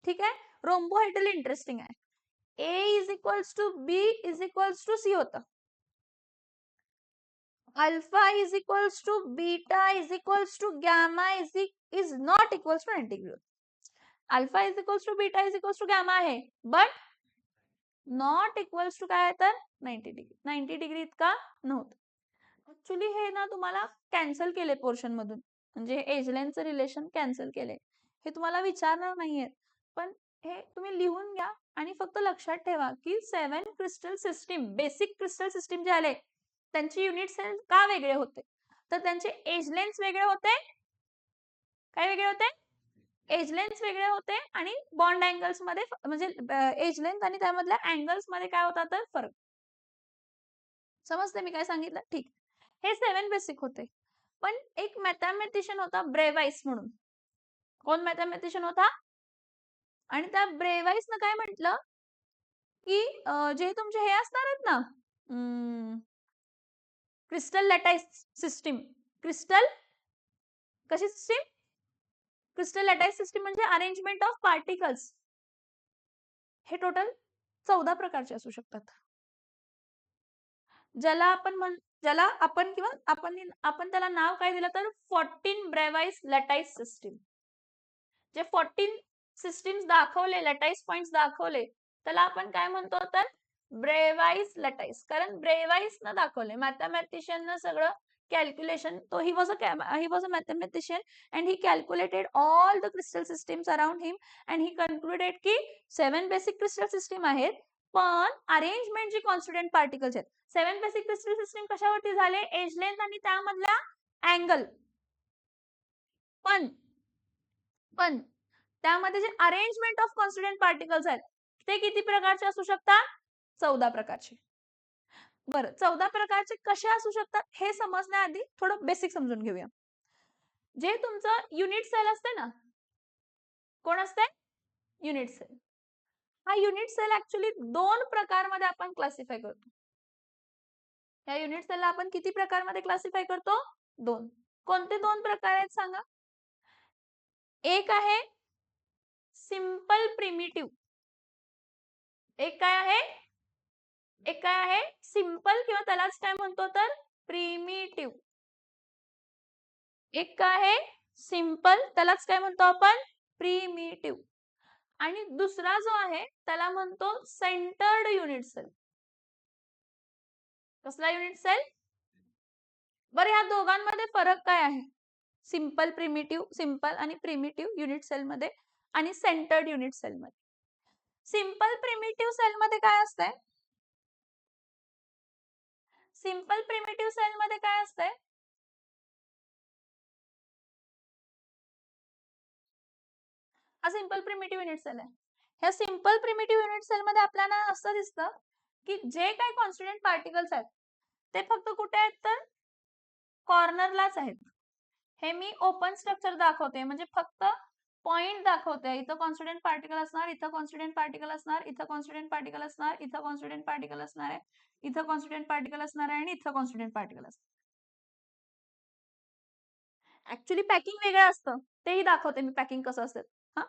Speaker 1: ठीक आहे. रोम्बोहेड्रल इंटरेस्टिंग आहे. A is equals to B is equals to C होता. Alpha is equals to beta is equals to gamma is not equals to 90 degree. Alpha is equals to beta is equals to gamma आहे but not equals to काय तर 90 degree. 90 degree इतका नव्हता. Actually हे ना तुम्हाला cancel केले portion मधून, म्हणजे एज लेंथचं रिलेशन कॅन्सल केले. हे तुम्हाला विचारणार नाहीये, पण हे तुम्ही लिहून घ्या आणि फक्त लक्षात ठेवा की 7 crystal system, basic crystal system जे आले त्यांचे युनिट सेल का वेगळे होते, तर त्यांचे एज लेंथ वेगळे होते. काय वेगळे होते? एज लेंथ वेगळे होते आणि बॉन्ड अँगल्स मध्ये म्हणजे एज लेंथ आणि त्यामधल्या अँगल्स मध्ये काय होता तर फरक. समजते मी काय सांगितलं? ठीक. हे 7 बेसिक होते. पण एक मॅथमॅटिशियन होता ब्रेवाइस म्हणून. कोण मॅथमॅटिशियन होता? आणि त्या ब्रेवाइसनं काय म्हटलं की जे तुमचे हे असणार आहेत ना, क्रिस्टल लॅटाइस सिस्टीम. क्रिस्टल कशी सिस्टीम? क्रिस्टल लॅटाइस सिस्टीम म्हणजे अरेंजमेंट ऑफ पार्टिकल्स. हे टोटल 14 प्रकारचे असू शकतात. ज्याला आपण किंवा आपण त्याला नाव काय दिलं तर 14 ब्रेवाइस लॅटाइस सिस्टीम. जे 14 सिस्टीम्स दाखवले, लॅटाइस पॉइंट्स दाखवले, त्याला आपण काय म्हणतो तर ब्रेवाइस लॅटाइस. कारण ब्रेवाइस न दाखवले, मॅथमॅटिशियन न सगळं calculation. So he was a mathematician and he calculated all the crystal systems around him and he concluded की 7 basic crystal system आहेत, पण अरेंजमेंट जी कॉन्स्टिट्यूएंट पार्टिकल्स आहेत. 7 बेसिक क्रिस्टल सिस्टीम कशावरती झाले? एज लेंथ आणि त्यामधल्या अँगल. पण त्यामध्ये जे अरेंजमेंट ऑफ कॉन्स्टिट्यूएंट पार्टिकल्स आहेत ते किती प्रकारचे असू शकतात? 14 प्रकारचे. बरं, 14 प्रकारचे कसे असू शकतात हे समजण्याआधी थोडं बेसिक समजून घेऊया. जे तुमचं युनिट सेल असते ना, कोण असते? Unit cell. हा युनिट सेल ऍक्च्युली 2 प्रकारमध्ये आपण क्लासिफाय करतो. या युनिट सेलला आपण किती प्रकारमध्ये क्लासिफाय करतो? 2. कोणते 2 प्रकार आहेत सांगा? एक आहे सिंपल प्रिमिटिव्ह. एक काय आहे? एक काय आहे? सिंपल किंवा त्यालाच काय म्हणतो तर प्रिमिटिव्ह. एक काय आहे? सिंपल, त्यालाच काय म्हणतो आपण? प्रिमिटिव्ह. आणि दुसरा जो आहे त्याला म्हणतो सेंटर्ड युनिट सेल. कसला युनिट सेल? बरं, या दोघांमध्ये फरक काय आहे? सिंपल आणि प्रिमिटिव्ह युनिट सेल मध्ये आणि सेंटर्ड युनिट सेल मध्ये. सिंपल प्रिमिटिव्ह सेल मध्ये काय असतंय? सिंपल प्रिमिटिव्ह सेल मध्ये काय असतंय? हा सिंपल प्रिमिटिव्ह युनिट सेल आहे. ह्या सिंपल प्रिमिटिव्ह युनिट सेल मध्ये आपल्याला असं दिसतं की जे काही कॉन्स्टिट्यूएंट पार्टिकल्स आहेत ते फक्त कुठे आहेत तर कॉर्नरलाच आहेत. हे मी ओपन स्ट्रक्चर दाखवते, म्हणजे फक्त पॉइंट दाखवते. इथं कॉन्स्टिट्यूएंट पार्टिकल असणार, इथं कॉन्स्टिट्यूएंट पार्टिकल असणार, इथं कॉन्स्टिट्यूएंट पार्टिकल असणार, इथं कॉन्स्टिट्यूएंट पार्टिकल असणार आहे, इथं कॉन्स्टिट्यूएंट पार्टिकल असणार आहे आणि इथं कॉन्स्टिट्यूएंट पार्टिकल असणार. ऍक्च्युली पॅकिंग वेगळं असतं, तेही दाखवते मी पॅकिंग कसं असतं. हा,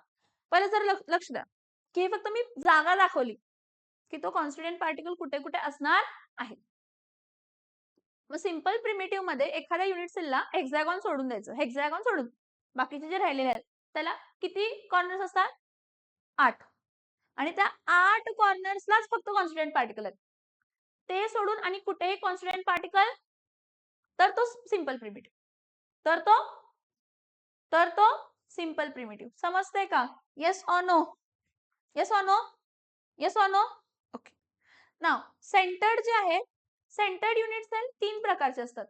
Speaker 1: पहिले जर लक्ष द्या की हे फक्त मी जागा दाखवली की तो कॉन्स्टिट्यूएंट पार्टिकल कुठे कुठे असणार आहे. मग सिंपल प्रिमिटिव्ह मध्ये एखाद्या युनिट सेलला हेक्सागॉन सोडून द्यायचं, हेक्सागॉन सोडून बाकीचे जे राहिलेले आहेत त्याला किती कॉर्नर्स असतात? 8. आणि त्या 8 कॉर्नर्सलाच फक्त कॉन्स्टिट्यूएंट पार्टिकल आहेत. ते सोडून आणि कुठेही कॉन्स्टिट्यूएंट पार्टिकल तर तो सिंपल प्रिमिटिव्ह. तर तो सिंपल प्रिमिटिव्ह. समजतंय का? Yes or no? Yes or no? Yes or no? Okay. नाव सेंटर्ड जे आहे, सेंटर्ड युनिट सेल 3 प्रकारचे असतात.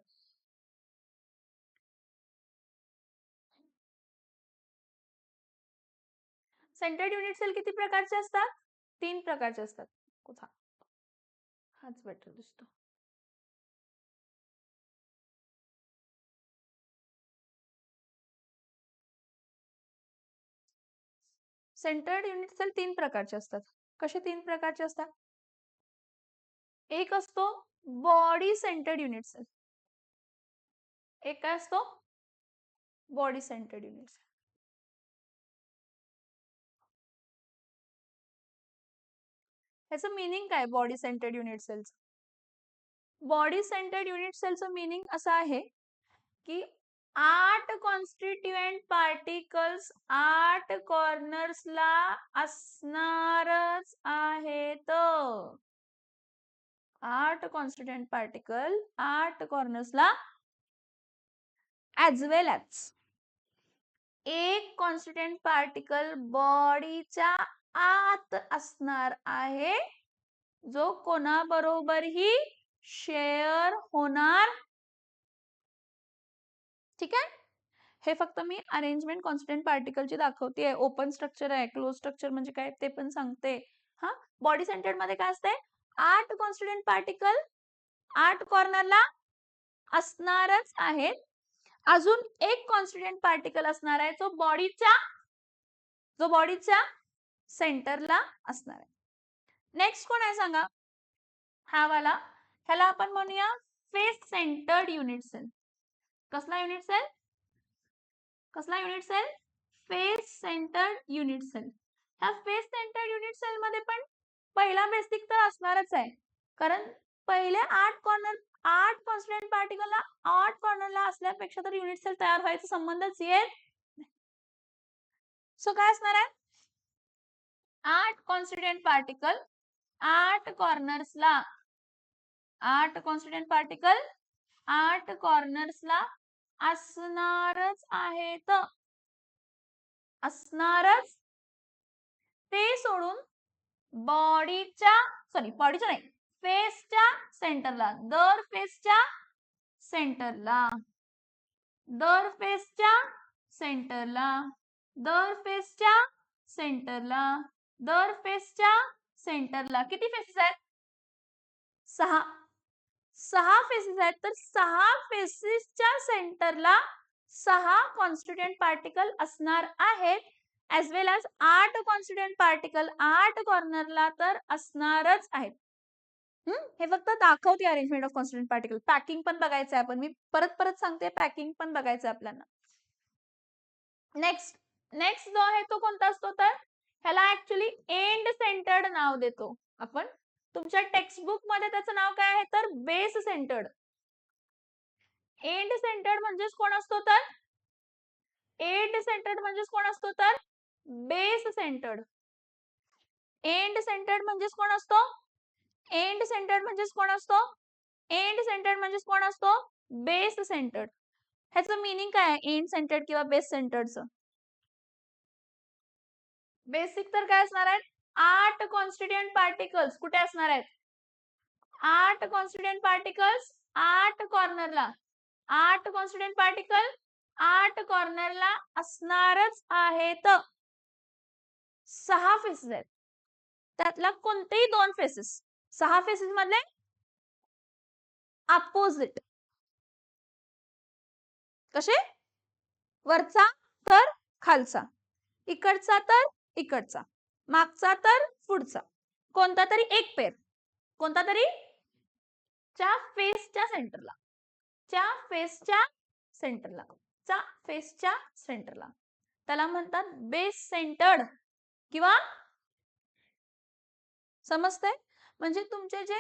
Speaker 1: सेंटर्ड युनिट सेल किती प्रकारचे असतात? 3 प्रकारचे असतात. कुठा हाच बेटर दिसतो. सेंटर्ड युनिट सेल 3 प्रकारचे असतात. कसे 3 प्रकारचे असतात? एक असतो बॉडी सेंटर्ड युनिट सेल. एक काय असतो? Body centred unit cell. ह्याचं मीनिंग काय बॉडी सेंटर्ड युनिट सेलचं? बॉडी सेंटर्ड युनिट सेलचं मीनिंग असं आहे की 8 कॉन्स्टिट्यूएंट पार्टिकल्स 8 कॉर्नर्सला असणारच आहेत. 8 कॉन्स्टिट्यूएंट पार्टिकल 8 कॉर्नर्सला ऍज वेल ऍज एक कॉन्स्टिट्यूएंट पार्टिकल बॉडीच्या आत असणार आहे, जो कोणाबरोबरही शेअर होणार. ठीक आहे. हे फक्त मी अरेंजमेंट कॉन्स्टिट्यूएंट पार्टिकलची दाखवते. ओपन स्ट्रक्चर आहे, क्लोज स्ट्रक्चर म्हणजे काय ते पण सांगते. हा, बॉडी सेंटर्ड मध्ये काय असते? 8 कॉन्स्टिट्यूएंट पार्टिकल 8 कॉर्नरला असणारच आहेत अजून एक कॉन्स्टिट्युएंट पार्टिकल असणार आहे जो बॉडीच्या सेंटरला असणार आहे. नेक्स्ट कोण आहे सांगा? हा वाला, ह्याला आपण म्हणूया फेस सेंटर्ड युनिट सेल. कसला युनिट सेल? कसला unit cell? Face centred unit cell. ह्या फेस सेंटर्ड युनिट सेल मध्ये पण पहिला बेसिक तर असणारच आहे, कारण पहिले 8 कॉन्स्टिट्युएंट पार्टिकलला 8 कॉर्नरला असल्यापेक्षा तर युनिट सेल तयार व्हायचा संबंधच येत नाही. सो काय असणार आहे? 8 कॉन्स्टिट्युएंट पार्टिकल 8 कॉर्नर्सला, 8 कॉन्स्टिट्युएंट पार्टिकल 8 कॉर्नर्सला असणारच आहेत. असणारच. ते सोडून बॉडीच्या नाही, फेसच्या सेंटरला, दर फेसच्या सेंटरला, दर फेसच्या सेंटरला, दर फेसच्या सेंटरला, दर फेसच्या सेंटरला. किती फेसेस आहेत? 6. 6 फेसेस आहेत, तर 6 फेसेसच्या सेंटरला 6 कॉन्स्टिट्युएंट पार्टिकल असणार आहेत, ऍज वेल ऍज 8 कॉन्स्टिट्युएंट पार्टिकल 8 कॉर्नरला तर असणारच आहेत. हे फक्त दाखवते arrangement of constituent particle. Packing पण बघायचं आहे आपण. मी परत सांगते, पॅकिंग पण बघायचं आपल्याला. नेक्स्ट जो आहे तो कोणता असतो? तर ह्याला ऍक्च्युली एंड सेंटर्ड नाव देतो आपण. तुमच्या टेक्स्टबुक मध्ये त्याचं नाव काय आहे? तर बेस सेंटर्ड. एंड सेंटर्ड म्हणजेच कोण असतो? तर एंड सेंटर्ड म्हणजेच कोण असतो? तर बेस सेंटर्ड. एंड सेंटर्ड म्हणजेच कोण असतो? एंड सेंटर्ड म्हणजेच कोण असतो? एंड सेंटर्ड म्हणजेच कोण असतो? Base centred. ह्याचं मीनिंग काय आहे एंड सेंटर्ड किंवा बेस सेंटर्डचं? बेसिक तर काय असणार आहेत? 8 कॉन्स्टिट्युएंट पार्टिकल्स कुठे असणार आहेत? 8 कॉन्स्टिट्युएंट पार्टिकल्स 8 कॉर्नरला, 8 कॉन्स्टिट्युएंट पार्टिकल 8 कॉर्नरला असणारच आहेत. 6 फेसेस आहेत, त्यातला कोणतेही 2 फेसेस, 6 फेसेस मधले अपोजिट. कसे? वरचा तर खालचा, इकडचा तर इकडचा, मागचा तर पुढचा, कोणता तरी एक पेर, कोणता तरी च्या फेसच्या सेंटरला, च्या फेसच्या सेंटरला, च्या फेसच्या सेंटरला, त्याला म्हणतात बेस सेंटर्ड. किंवा समजतंय? म्हणजे तुमचे जे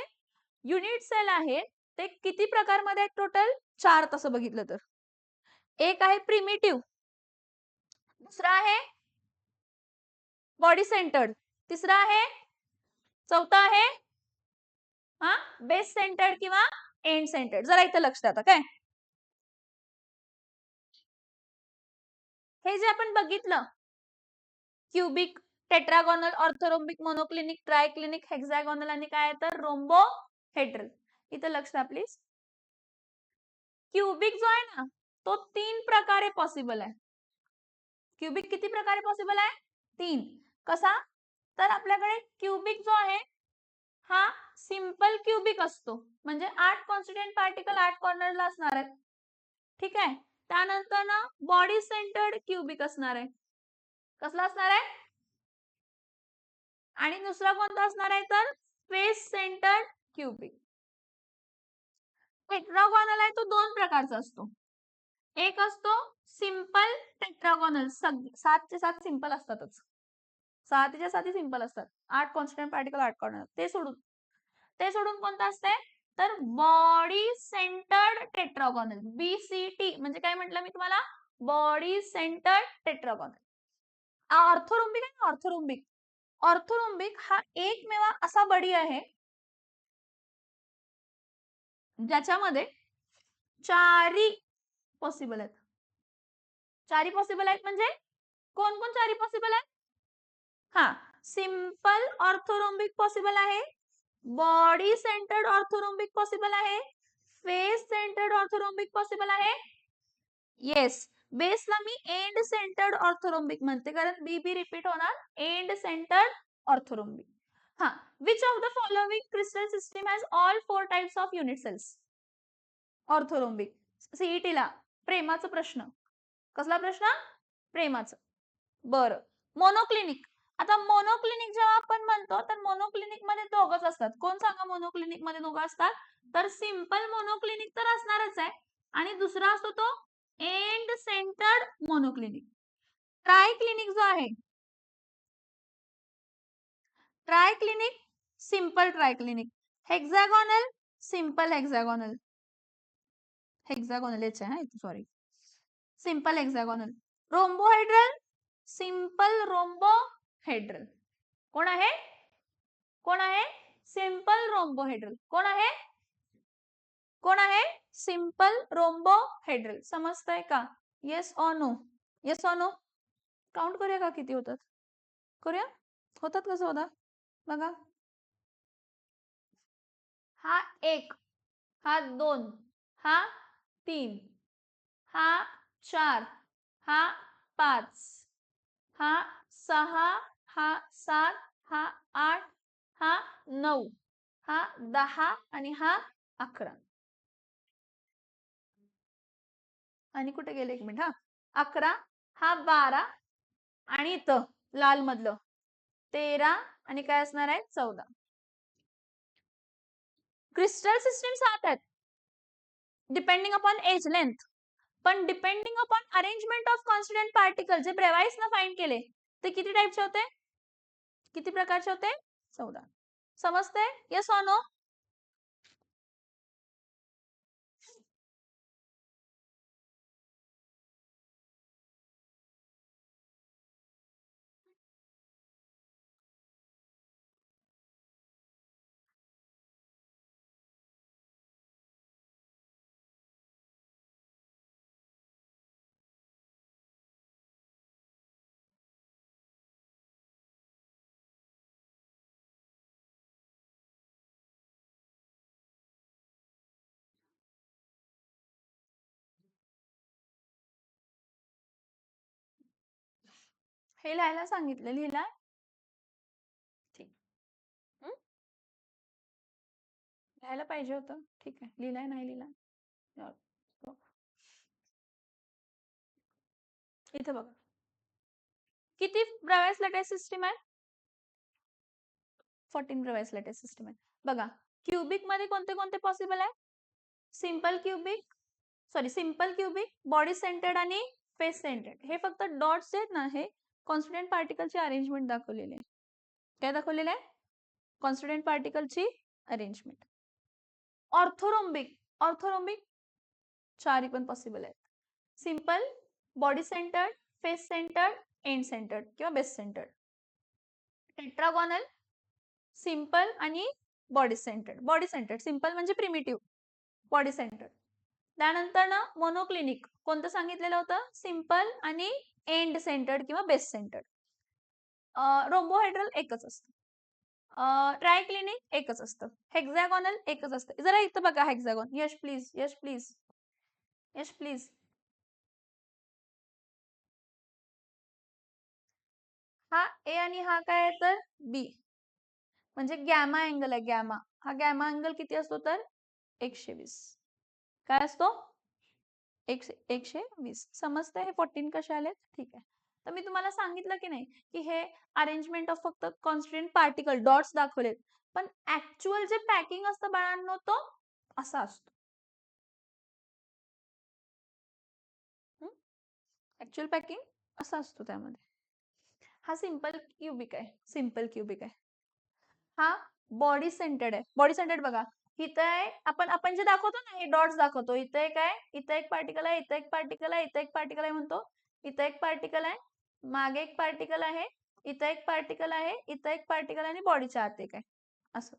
Speaker 1: युनिट सेल आहेत ते किती प्रकारमध्ये आहेत? टोटल 4 तसं बघितलं तर. एक आहे प्रिमिटिव्ह, दुसरा आहे बॉडी सेंटर्ड, तिसरा आहे, चौथा आहे बेस सेंटर्ड किंवा एंड सेंटर्ड. जरा इथे लक्ष द्या. काय हे जे आपण बघितलं, cubic, tetragonal, orthorhombic, monoclinic, triclinic, hexagonal आणि काय तर रोम्बोहेड्रल. इथे लक्ष द्या प्लीज. क्युबिक जो आहे ना तो 3 प्रकारे पॉसिबल आहे. क्युबिक किती प्रकारे पॉसिबल आहे? 3. कसा? तर आपल्याकडे क्युबिक जो आहे हा सिंपल क्युबिक असतो, म्हणजे 8 कॉन्स्टिट्युएंट पार्टिकल 8 कॉर्नरला असणार आहेत. ठीक आहे. त्यानंतर ना बॉडी सेंटर्ड क्युबिक असणार आहे. कसला असणार आहे? आणि दुसरा कोणता असणार आहे? तर फेस सेंटर्ड क्युबिक. टेट्रागोनल आहे तो 2 प्रकारचा असतो. एक असतो सिंपल टेट्रागोनल, 7 चे 7 सिंपल असतातच, 7 च्या 7 सिंपल असतात, 8 कॉन्स्टंट पार्टिकल 8 कॉर्नर. ते सोडून कोणतं असते? तर बॉडी सेंटर्ड टेट्रागोनल, BCT. म्हणजे काय म्हटलं मी तुम्हाला? Body centred tetragonal. ऑर्थोरोम्बिक आहे ना, ऑर्थोरोम्बिक. ऑर्थोरोम्बिक हा एकमेव असा बॉडी आहे ज्याच्यामध्ये 4 पॉसिबल आहेत. 4 पॉसिबल आहेत म्हणजे कोण कोण 4 पॉसिबल आहेत? सिंपल ऑर्थोरोम्बिक पॉसिबल आहे, बॉडी सेंटर्ड ऑर्थोरोम्बिक पॉसिबल आहे, फेस सेंटर्ड ऑर्थोरोम्बिक पॉसिबल आहे. येस, बेसला मी एंड सेंटर्ड ऑर्थोरोम्बिक म्हणते कारण बीबी रिपीट होणार. End centred orthorhombic. Which of the following crystal system has all 4 types of unit cells? Orthorhombic. सीईटीला प्रेमाचा प्रश्न. कसला प्रश्न? प्रेमाचं. बरं. मोनोक्लिनिक. आता मोनोक्लिनिक जेव्हा आपण म्हणतो तर मोनोक्लिनिक मध्ये दोघच असतात. कोण सांगा मोनोक्लिनिक मध्ये दोघं असतात? तर सिंपल मोनोक्लिनिक तर असणारच आहे आणि दुसरा असतो तो एंड सेंटर्ड मोनोक्लिनिक. ट्रायक्लिनिक जो आहे, triclinic, simple triclinic, hexagonal, simple hexagonal, hexagonal आहे sorry, simple hexagonal, rhombohedral, simple rhombohedral. कोण आहे? कोण आहे? Simple rhombohedral. कोण आहे? कोण आहे? Simple rhombohedral. समजतंय का? Yes or no? Yes or no? Count करूया का किती होतात? करूया? होतात कसं होतात बघा. हा 1, हा 2, हा 3, हा 4, हा 5, हा 6, हा 7, हा 8, हा 9, हा 10 आणि हा 11. आणि कुठे गेले? एक मिनिट. हा 11, हा 12 आणि इथं लाल मधलं 13 आणि काय असणार आहे? 14. क्रिस्टल सिस्टीम 7 आहेत डिपेंडिंग अपॉन एज लेंथ. पण depending upon arrangement of constituent particle जे ब्रेवाइस न फाइंड केले ते किती टाइपचे होते? किती प्रकारचे होते? 14. समजते? Yes or no? हे लिहायला सांगितलं. लिहिला? ठीक. लिहायला पाहिजे होतं. ठीक आहे. लिहिलाय नाही लिहिला? इथे बघा. किती ब्रेवाइस लॅटिस सिस्टीम आहे? 14 ब्रेवाइस लॅटिस सिस्टीम आहे. बघा, क्यूबिक मध्ये कोणते कोणते पॉसिबल आहे? Simple cubic, sorry simple cubic, body centred आणि फेस सेंटर्ड. हे फक्त डॉट्स आहेत ना, हे कॉन्स्टिट्यूएंट पार्टिकलची अरेंजमेंट दाखवलेली आहे. काय दाखवलेलं आहे? कॉन्स्टिट्यूएंट पार्टिकलची अरेंजमेंट. ऑर्थोरोम्बिक, ऑर्थोरोम्बिक चारही पण पॉसिबल आहेत. Simple, body centred, face centred, end centred किंवा बेस सेंटर्ड. टेट्रागोनल, सिंपल आणि body centred. Body centred, simple म्हणजे प्रिमिटिव्ह, बॉडी सेंटर्ड. त्यानंतर ना मोनोक्लिनिक कोणतं सांगितलेलं होतं? सिंपल आणि एंड सेंटर्ड किंवा बेस सेंटर्ड. रोम्बोहेड्रल एकच असतं. ट्रायक्लिनिक एकच असतं. हेक्सागोनल एकच असतं. जरा इथं बघा hexagon. Yash please, Yash please, Yash please. हा ए आणि हा काय आहे तर बी, म्हणजे गॅमा अँगल आहे. गॅमा, हा गॅमा अँगल किती असतो तर 120. काय असतो? 120. समजतंय हे 14 कसे आले? ठीक आहे. तर मी तुम्हाला सांगितलं की नाही की हे अरेंजमेंट ऑफ फक्त कॉन्स्टिट्यूएंट पार्टिकल डॉट्स दाखवलेत, पण ऍक्च्युअल जे पॅकिंग असतं बाळांनो तो असा असतो. ऍक्च्युअल पॅकिंग असा असतो त्यामध्ये. हा सिंपल क्यूबिक आहे. सिंपल क्यूबिक आहे. हा बॉडी सेंटर्ड आहे. बॉडी सेंटर्ड बघा, इथं आहे. आपण जे दाखवतो ना, हे डॉट्स दाखवतो. इथं एक आहे, इथं एक पार्टिकल आहे, इथं एक पार्टिकल आहे, इथं एक पार्टिकल आहे म्हणतो, इथं एक पार्टिकल आहे, मागे एक पार्टिकल आहे, इथं एक पार्टिकल आहे, इथं एक पार्टिकल आहे आणि बॉडीच्या आत एक आहे. असं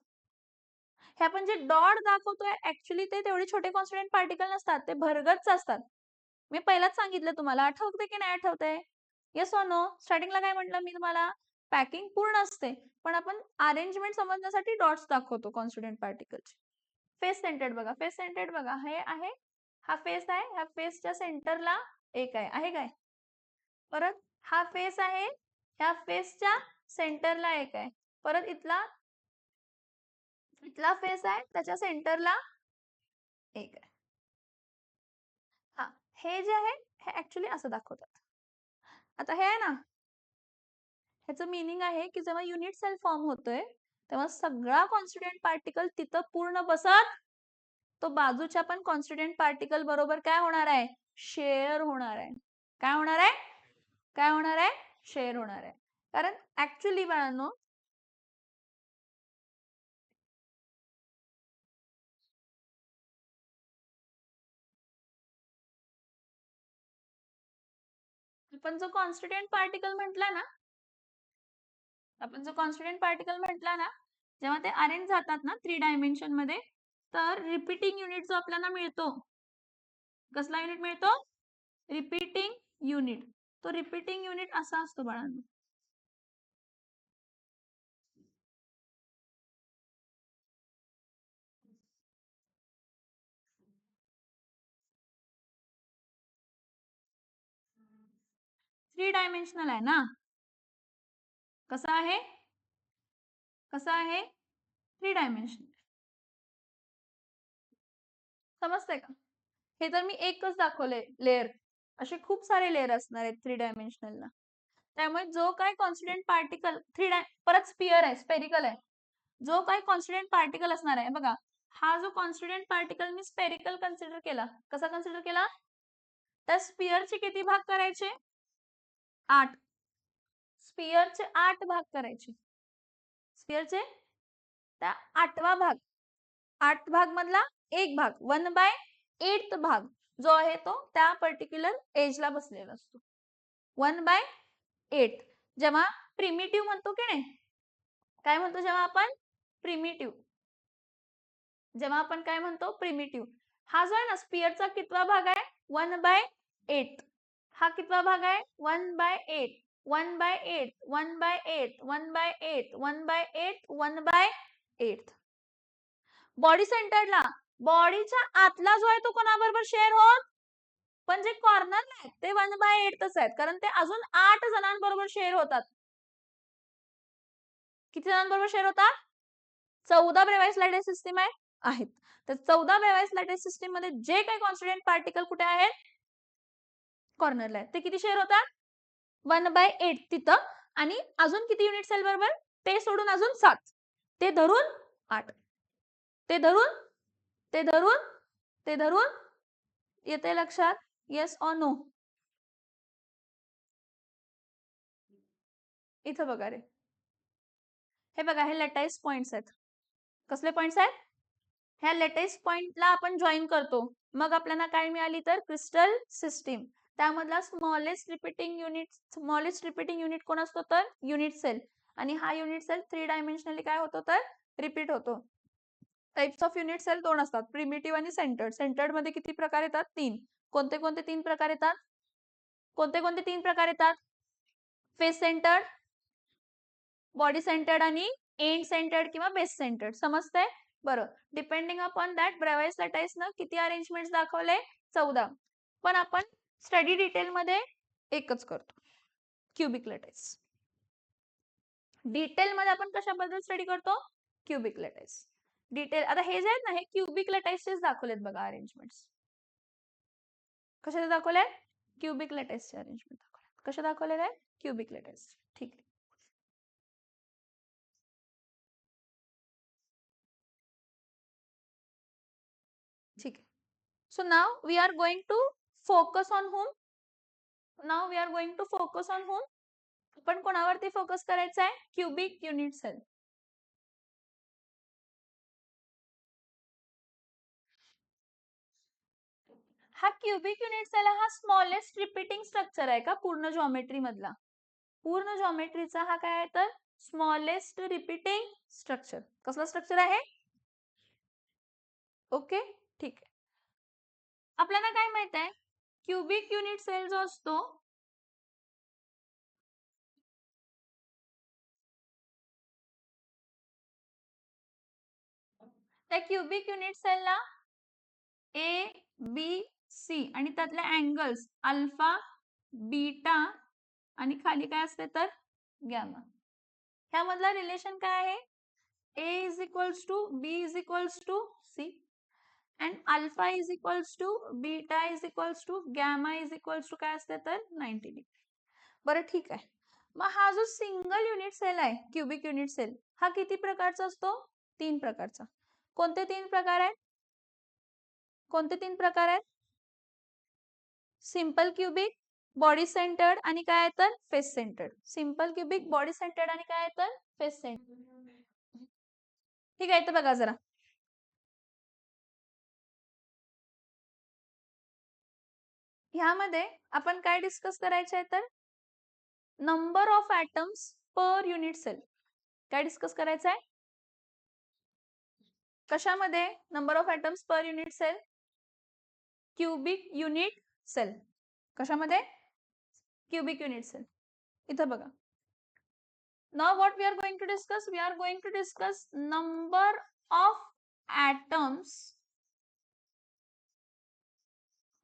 Speaker 1: हे आपण जे डॉट दाखवतोय ऍक्च्युअली ते तेवढे छोटे कॉन्स्टिट्यूएंट पार्टिकल नसतात, ते भरगच्च असतात. मी पहिलाच सांगितलं तुम्हाला, आठवते की नाही आठवतंय? Yes or no? स्टार्टिंगला काय म्हटलं मी तुम्हाला? पॅकिंग पूर्ण असते, पण आपण अरेंजमेंट समजण्यासाठी डॉट्स दाखवतो कॉन्स्टिट्यूएंट पार्टिकलचे. फेस सेंटर्ड बघा, फेस सेंटर्ड बघा, हे आहे, हा फेस आहे, ह्या फेसच्या सेंटरला एक आहे काय? परत हा फेस आहे, ह्या फेसच्या सेंटरला एक आहे. परत इथला फेस आहे, त्याच्या सेंटरला एक आहे. हा हे जे आहे हे ऍक्च्युली असं दाखवतात. आता हे आहे ना, ह्याचं मीनिंग आहे की जेव्हा युनिट सेल फॉर्म होतोय तेव्हा सगळा कॉन्स्टिट्यूएंट पार्टिकल तिथं पूर्ण बसत, तो बाजूच्या पण कॉन्स्टिट्यूएंट पार्टिकल बरोबर काय होणार आहे, शेअर होणार आहे. काय होणार आहे, काय होणार आहे, शेअर होणार आहे. कारण ऍक्च्युली बाळांनो, आपण जो कॉन्स्टिट्यूएंट पार्टिकल म्हटला ना, आपण जो कॉन्स्टिट्यूएंट पार्टिकल म्हटला ना, जेव्हा ते अरेंज जातात ना 3 डायमेन्शन मध्ये, तर रिपीटिंग युनिट जो आपल्याला मिळतो, कसला युनिट मिळतो, रिपीटिंग युनिट. तो रिपीटिंग युनिट असा असतो बाळांनो. थ्री डायमेन्शनल आहे ना, कसा आहे, कसा आहे, थ्री डायमेन्शनल. समजतंय का? हे तर मी एकच दाखवले लेअर, असे खूप सारे लेअर असणार आहेत थ्री डायमेन्शनलला. त्यामुळे जो काय कॉन्स्टिट्यूएंट पार्टिकल परत स्पियर आहे, स्पेरिकल आहे, जो काही कॉन्स्टिट्यूएंट पार्टिकल असणार आहे बघा, हा जो कॉन्स्टिट्यूएंट पार्टिकल मी स्पेरिकल कन्सिडर केला, कसा कन्सिडर केला, त्या स्पियरचे किती भाग करायचे, 8. स्पियरचे 8 भाग करायचे, स्पियरचे त्या 8वा भाग, 8 भाग मधला एक भाग 1/8 भाग जो आहे तो त्या पर्टिक्युलर एजला बसलेला असतो. 1/8. जेव्हा प्रिमिटिव्ह म्हणतो की नाही, काय म्हणतो जेव्हा आपण प्रिमिटिव्ह, जेव्हा आपण काय म्हणतो प्रिमिटिव्ह, हा जो आहे ना स्पियरचा कितवा भाग आहे, 1/8. हा कितवा भाग आहे, 1/8, 1/8, 1/8, 1/8, 1/8, 1/8. बॉडी सेंटरला, बॉडीच्या आतला जो आहे तो कोणाबरोबर शेअर होत, पण जे कॉर्नर आहेत ते 1/8च आहेत, कारण ते अजून 8 जणांबरोबर शेअर होतात. किती जणांबरोबर शेअर होतात, 14 ब्रेवाइस लॅटिस सिस्टीम आहेत. तर 14 ब्रेवाइस लॅटिस सिस्टीम मध्ये जे काही कॉन्स्टिट्यूएंट पार्टिकल कुठे आहेत, कॉर्नरला आहेत, ते किती शेअर होतात, 1/8 तिथं, आणि अजून किती युनिट सेल बरोबर, ते सोडून अजून 7, ते धरून 8, ते धरून, ते धरून, ते धरून, येते लक्षात, येस ऑर नो. इथं बघा रे, हे बघा, हे लॅटाईस पॉइंट्स आहेत. कसले पॉइंट्स आहेत, ह्या लेटेस्ट पॉइंटला आपण जॉईन करतो, मग आपल्याला काय मिळाली, तर क्रिस्टल सिस्टीम. त्यामधला स्मॉलेस्ट रिपीटिंग युनिट कोण असतो, तर युनिट सेल. आणि हा युनिट सेल 3 डायमेन्शनली काय होतो, तर रिपीट होतो. टाइप्स ऑफ युनिट सेल 2 असतात, प्रिमिटिव्ह आणि सेंटर्ड. सेंटर्ड मध्ये किती प्रकार येतात, 3. कोणते कोणते 3 प्रकार येतात, कोणते कोणते 3 प्रकार येतात, फेस सेंटर्ड, बॉडी सेंटर्ड आणि एंड सेंटर्ड किंवा बेस सेंटर्ड. समजतंय, बरं. डिपेंडिंग अपॉन दॅट ब्रेवाइस लॅटाईस न किती अरेंजमेंट दाखवले, 14. पण आपण स्टडी डिटेल मध्ये एकच करतो, क्युबिक लॅटाईस. डिटेल मध्ये आपण कशाबद्दल स्टडी करतो, क्युबिक लॅटाईस. डिटेल, आता हे जे आहेत ना, हे क्युबिक लॅटाईसचेच दाखवलेत बघा अरेंजमेंट्स. कशाचे दाखवले, क्युबिक लॅटाईसचे अरेंजमेंट दाखवले. कसे दाखवलेले आहे, क्युबिक लॅटाईस. ठीक आहे. ठीक आहे. So now we are going to focus on whom? Now we are going to focus on whom? आपण कोणावरती फोकस करायचा आहे, क्युबिक युनिट सेल. हा क्युबिक युनिट सेल हा स्मॉलेस्ट रिपीटिंग स्ट्रक्चर आहे का पूर्ण जॉमेट्री मधला, पूर्ण जॉमेट्रीचा हा काय आहे, तर स्मॉलेस्ट रिपीटिंग स्ट्रक्चर. कसला स्ट्रक्चर आहे, ओके, ठीक आहे. आपल्याला काय माहित आहे, क्युबिक युनिट सेल जो असतो, त्या क्युबिक युनिट सेलला ए बी सी आणि त्यातले अँगल्स अल्फा, बीटा आणि खाली काय असते, तर गॅमा. ह्यामधला रिलेशन काय आहे, A is equals to B is equals to C. And alpha is equals to beta is equals to gamma is equals to काय असते तर 90 डिग्री. बरं ठीक आहे. मग हा जो सिंगल युनिट सेल आहे क्युबिक युनिट सेल हा किती प्रकारचा असतो? 3 प्रकारचा. कोणते 3 प्रकार आहेत? कोणते 3 प्रकार आहेत? सिंपल क्युबिक, बॉडी सेंटर्ड आणि काय आहे तर face centred. Simple cubic, body centred आणि काय आहे तर फेस सेंटर्ड. ठीक आहे. तर बघा जरा ह्यामध्ये आपण काय डिस्कस करायचे आहे तर number of atoms per unit cell. काय डिस्कस करायचं आहे? कशामध्ये number of atoms per unit cell? Cubic unit cell. कशामध्ये? Cubic unit cell. इथं बघा. Now what we are going to discuss? We are going to discuss number of atoms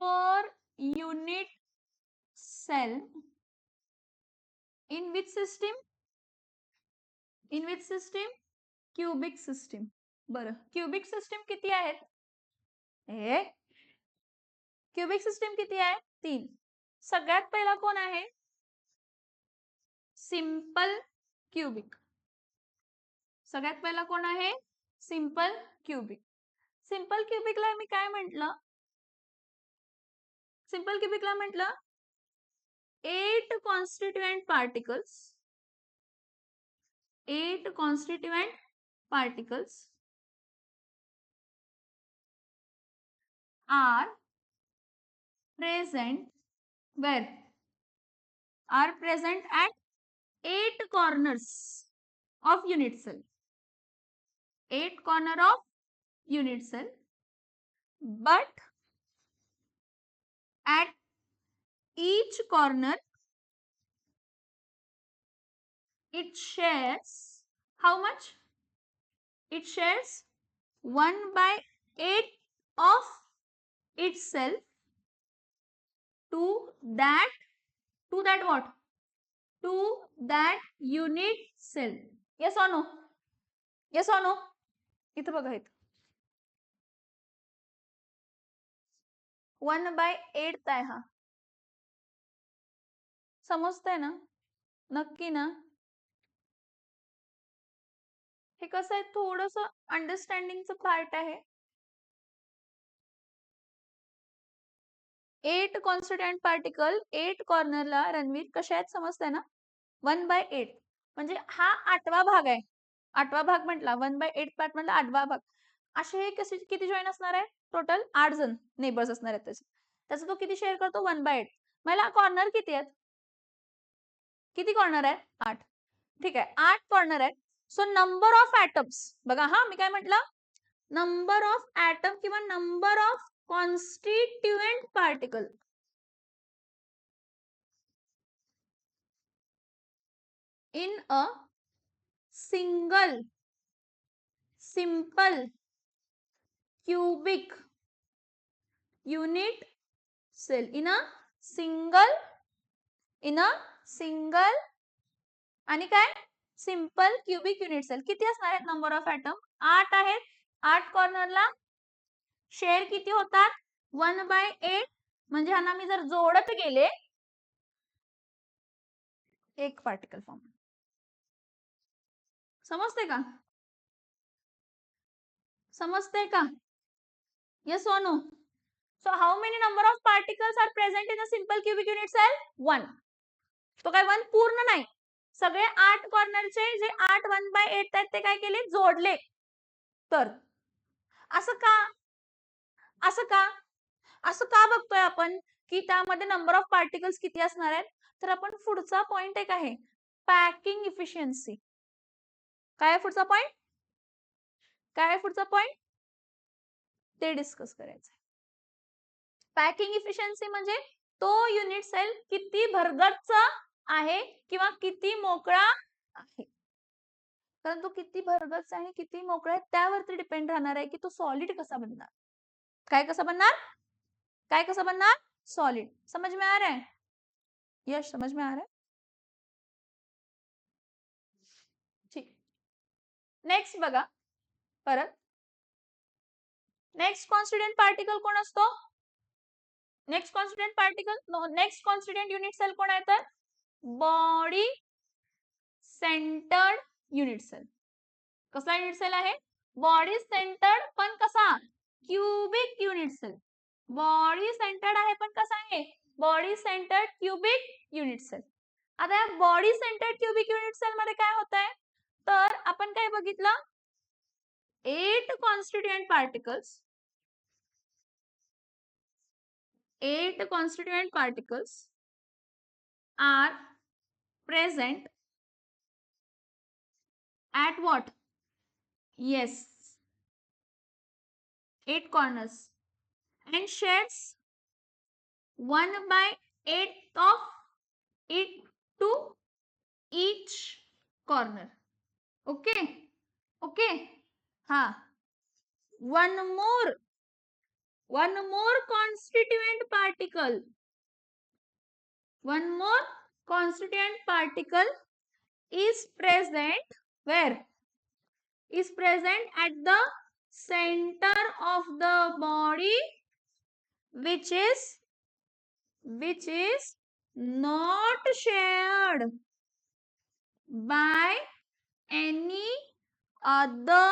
Speaker 1: per unit cell in which system? In which system? Cubic system. बरं, cubic system किती आहेत? हे cubic system किती आहे? 3. सगळ्यात पहिला कोण आहे? Simple cubic. सगळ्यात पहिला कोण आहे? Simple cubic. सिंपल क्युबिकला मी काय म्हटलं? सिंपल क्युबिकला म्हटलं 8 constituent particles. 8 constituent particles are present where? Are present at 8 corners of unit cell. 8 corner of unit cell, but at each corner it shares how much? It shares 1/8 of itself to that what? To that unit cell. Yes or no? Yes or no? इथं बघा इथं 1/8 आहे हा. समजतंय ना? नक्की ना? हे कसं आहे थोडंसं अंडरस्टँडिंगचं पार्ट आहे. 8 कॉन्स्टिट्युएंट पार्टिकल 8 कॉर्नरला रणवीर कशा आहेत समजतंय ना? 1/8 म्हणजे हा 8वा भाग आहे. 8वा भाग म्हटला 1/8 पार्ट म्हणजे 8वा भाग. असे हे कसे किती जॉईन असणार आहे? टोटल 8 जण नेबर्स असणार आहेत त्याचे. त्याचा तो किती शेअर करतो? 1/8. मला कॉर्नर किती आहेत? किती कॉर्नर आहेत? 8. ठीक आहे. 8 कॉर्नर आहेत. सो नंबर ऑफ ॲटम्स बघा हा मी काय म्हटलं? नंबर ऑफ ॲटम किंवा number of constituent particle in a single simple cubic unit cell. In a single आणि काय सिंपल क्युबिक युनिट सेल. किती असणार आहेत नंबर ऑफ ॲटम? 8 आहेत. 8 कॉर्नरला शेअर किती होतात? 1/8 म्हणजे ह्यांना मी जर जोडत गेले एक पार्टिकल फॉर्म. समजते का? समजते का? Yes or no? So how many number of particles are present in a simple cubic unit cell? 1. तो काय 1 पूर्ण नाही. सगळे 8 कॉर्नरचे जे 8 1/8 आहेत ते काय केले? जोडले. तर असं का? असं का? असं का बघतोय आपण की त्यामध्ये नंबर ऑफ पार्टिकल्स किती असणार आहेत? तर आपण पुढचा पॉइंट एक आहे पॅकिंग इफिशियन्सी. काय आहे पुढचा पॉइंट? काय आहे पुढचा पॉइंट? ते डिस्कस करायचं. पॅकिंग इफिशियन्सी म्हणजे तो युनिट सेल किती भरगच्च आहे किंवा किती मोकळा आहे. कारण तो किती भरगच्च आहे किती मोकळा आहे त्यावरती डिपेंड राहणार आहे की तो सॉलिड कसा बनणार. काय कसा बनणार? काय कसा बनणार? सॉलिड. समझ में आ रहा है? यश समझ में आ रहा है? ठीक. नेक्स्ट बघा परत नेक्स्ट कॉन्स्टिट्यूएंट पार्टिकल कोण असतो? Next constituent particle next constituent unit cell कोण आहे तर बॉडी सेंटर्ड युनिट सेल. कसला युनिट सेल आहे? बॉडी सेंटर्ड पण कसा cubic unit cell. Body centred आहे पण कसा आहे body centred cubic unit cell. आता या body centred cubic unit cell मध्ये काय होत आहे तर आपण काय बघितलं 8 constituent particles 8 constituent particles are present at what? Yes, 8 corners and shares 1/8 of it to each corner. Okay, okay. हाँ, one more constituent particle is present where? Is present at the center of the body which is not shared by any other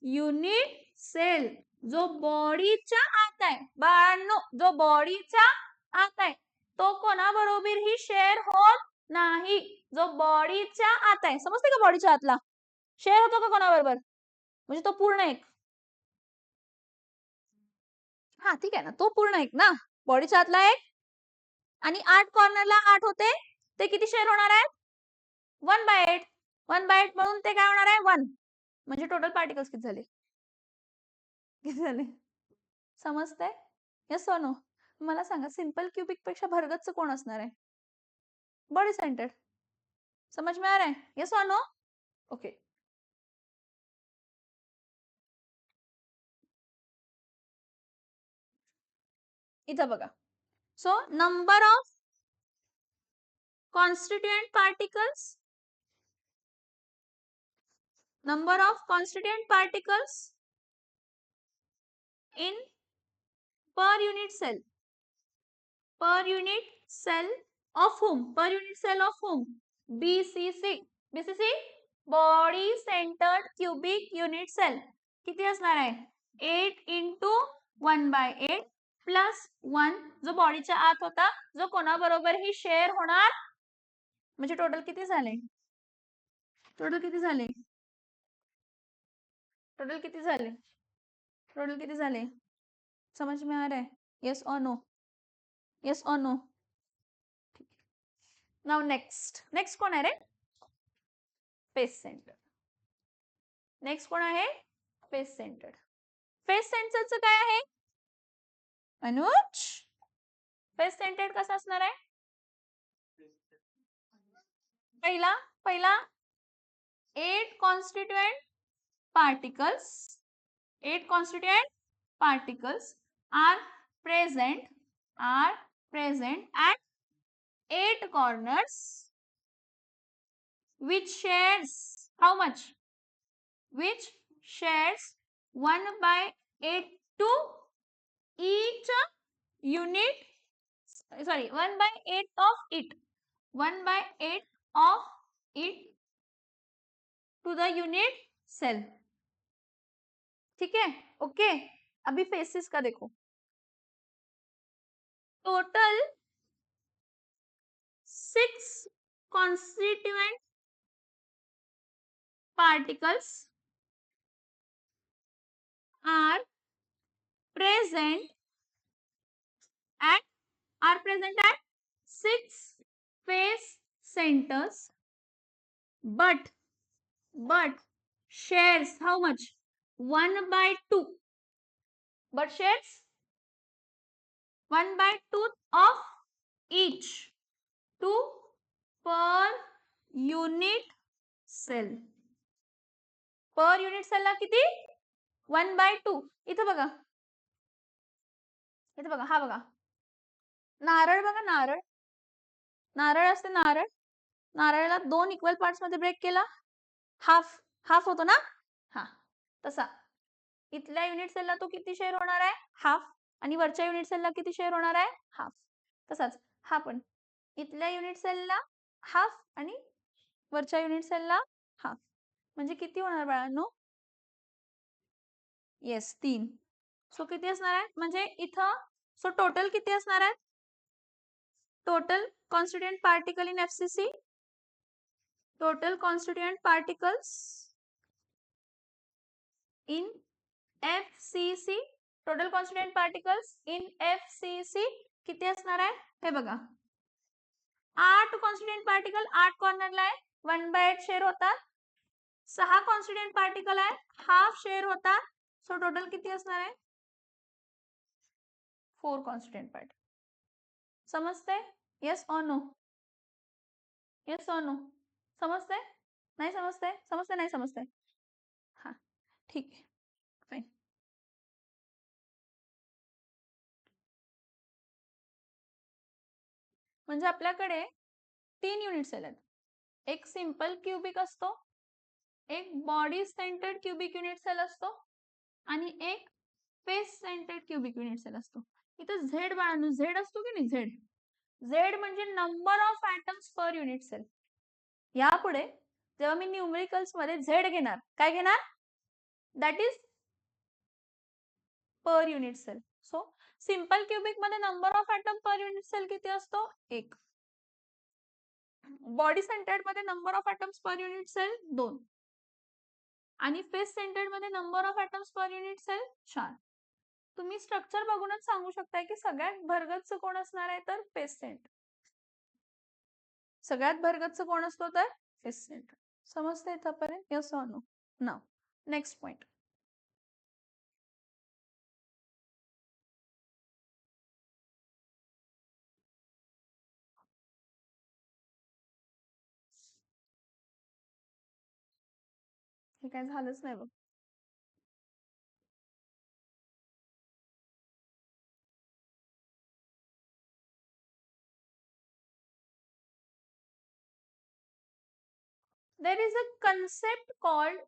Speaker 1: unit cell. जो बॉडीच्या आत आहे बाळांनो, जो बॉडीच्या आत आहे तो कोणाबरोबरही शेअर होत नाही. जो बॉडीच्या आत आहे समजते का बॉडीच्या आतला शेअर होतो का कोणाबरोबर म्हणजे तो पूर्ण एक. हा ठीक आहे ना तो पूर्ण एक ना बॉडीच्या आतला एक आणि 8 कॉर्नरला 8 होते ते किती शेअर होणार आहेत 1/8 1/8 म्हणून ते काय होणार आहे 1 म्हणजे टोटल पार्टिकल्स किती झाले समजतंय यस और नो. मला सांगा सिंपल क्यूबिक पेक्षा भरगतच कोण असणार आहे बॉडी सेंटर्ड. समझ में आ रहा है यस और नो. ओके इथं बघा. So number of constituent particles in per unit cell of whom BCC body centered cubic unit cell किती असणार आहे 8 into 1/8 plus 1 जो बॉडीच्या आत होता जो कोणाबरोबरही शेअर होणार म्हणजे टोटल किती झाले समझ में आ रहा है यस और नो नाउ नेक्स्ट कोण आहे रे फेस सेंटर. नेक्स्ट कोण आहे फेस सेंटर्ड. फेस सेंटरचं काय आहे अनुज फेस सेंटर्ड कसं असणार आहे पहिला 8 constituent particles are present at 8 corners which shares how much 1/8 to each unit 1/8 of it 1/8 of it to the unit cell. ठीक है ओके. अभी फेसेस का देखो total 6 constituent particles are present at 6 face centers but shares how much 1/2 but shares 1/2 of each to per unit cell. per unit cell ला किती 1/2. इथं बघा हा बघा नारळ बघा नारळ असते नारळाला 2 इक्वल पार्ट्स मध्ये ब्रेक केला हाफ होतो ना हा तसा इथल्या युनिट सेलला तो किती शेअर होणार आहे? हाफ. आणि वरच्या युनिट सेलला किती शेअर होणार आहे? हाफ. तसाच हा पण इथल्या युनिट सेलला हाफ आणि वरच्या युनिट सेलला हाफ. म्हणजे किती होणार बाळांनो? येस 3. सो किती असणार आहे? म्हणजे इथं सो टोटल किती असणार आहे? Total constituent particle in FCC, total constituent particles in FCC, total constituent particles in FCC किती असणार आहे? हे बघा 8 कॉन्स्टिट्यूएंट पार्टिकल 8 कॉर्नरला आहे, 1/8 शेअर होतात. 6 कॉन्स्टिट्यूएंट पार्टिकल आहे, हाफ शेअर होतात. सो टोटल किती असणार आहे? 4 कॉन्स्टिट्यूएंट पार्टिकल. समजते? येस और नो? येस और नो? समजते? नाही समजते? समजते नाही समजते? हा ठीक आहे, फाइन. म्हणजे आपल्याकडे 3 युनिट सेल आहेत. एक सिंपल क्यूबिक असतो, एक body centred cubic unit cell असतो आणि एक face centred cubic unit cell असतो. इथं झेड बाळांनो, झेड असतो की नाही? झेड, झेड म्हणजे number of atoms per unit cell. यापुढे जेव्हा मी न्यूमेरिकल्स मध्ये झेड घेणार, काय घेणार? That is per unit cell. So simple cubic मध्ये number of atom per unit cell किती असतो? 1. बॉडी सेंटर्ड मध्ये number of atoms per unit sale 2. आणि फेस सेंटर्ड मध्ये number of atoms per unit cell 4. तुम्ही स्ट्रक्चर बघूनच सांगू शकताय की सगळ्यात भरगतचं कोण असणार आहे? तर फेस सेंटर. सगळ्यात भरगतचं कोण असतो? तर फेस सेंटर. समजते इथपर्यंत? Yes or no? Now next point. हे काय झालंच नाही बघ. There is a concept called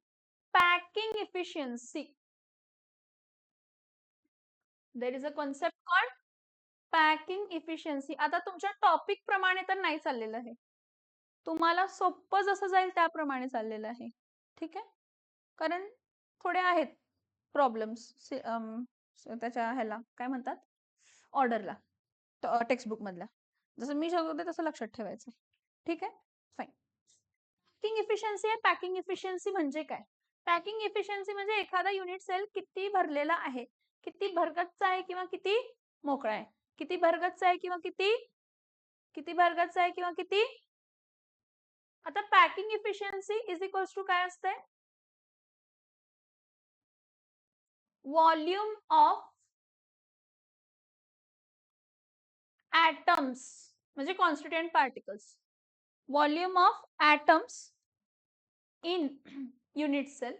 Speaker 1: packing efficiency. There is a concept called packing efficiency. आता तुमच्या टॉपिक प्रमाणे तर नाही चाललेलं आहे, तुम्हाला सोपं जसं जाईल त्याप्रमाणे चाललेलं आहे. ठीक आहे, कारण थोडे आहेत प्रॉब्लेम्स त्याच्या ह्याला काय म्हणतात, ऑर्डरला, टेक्स्टबुक मधल्या. जसं मी सांगते तसं लक्षात ठेवायचं. ठीक आहे, फाईन. पॅकिंग इफिशियन्सी आहे. पॅकिंग इफिशियन्सी म्हणजे काय? पॅकिंग इफिशियन्सी म्हणजे एखादा युनिट सेल किती भरलेला आहे, किती भरगच्च आहे किंवा किती मोकळा आहे, किती भरगच्च आहे किंवा किती किती भरगच्च आहे किंवा किती. आता packing efficiency is equals to काय असते? व्हॉल्यूम ऑफ ॲटम्स म्हणजे constituent particles, volume of atoms in unit cell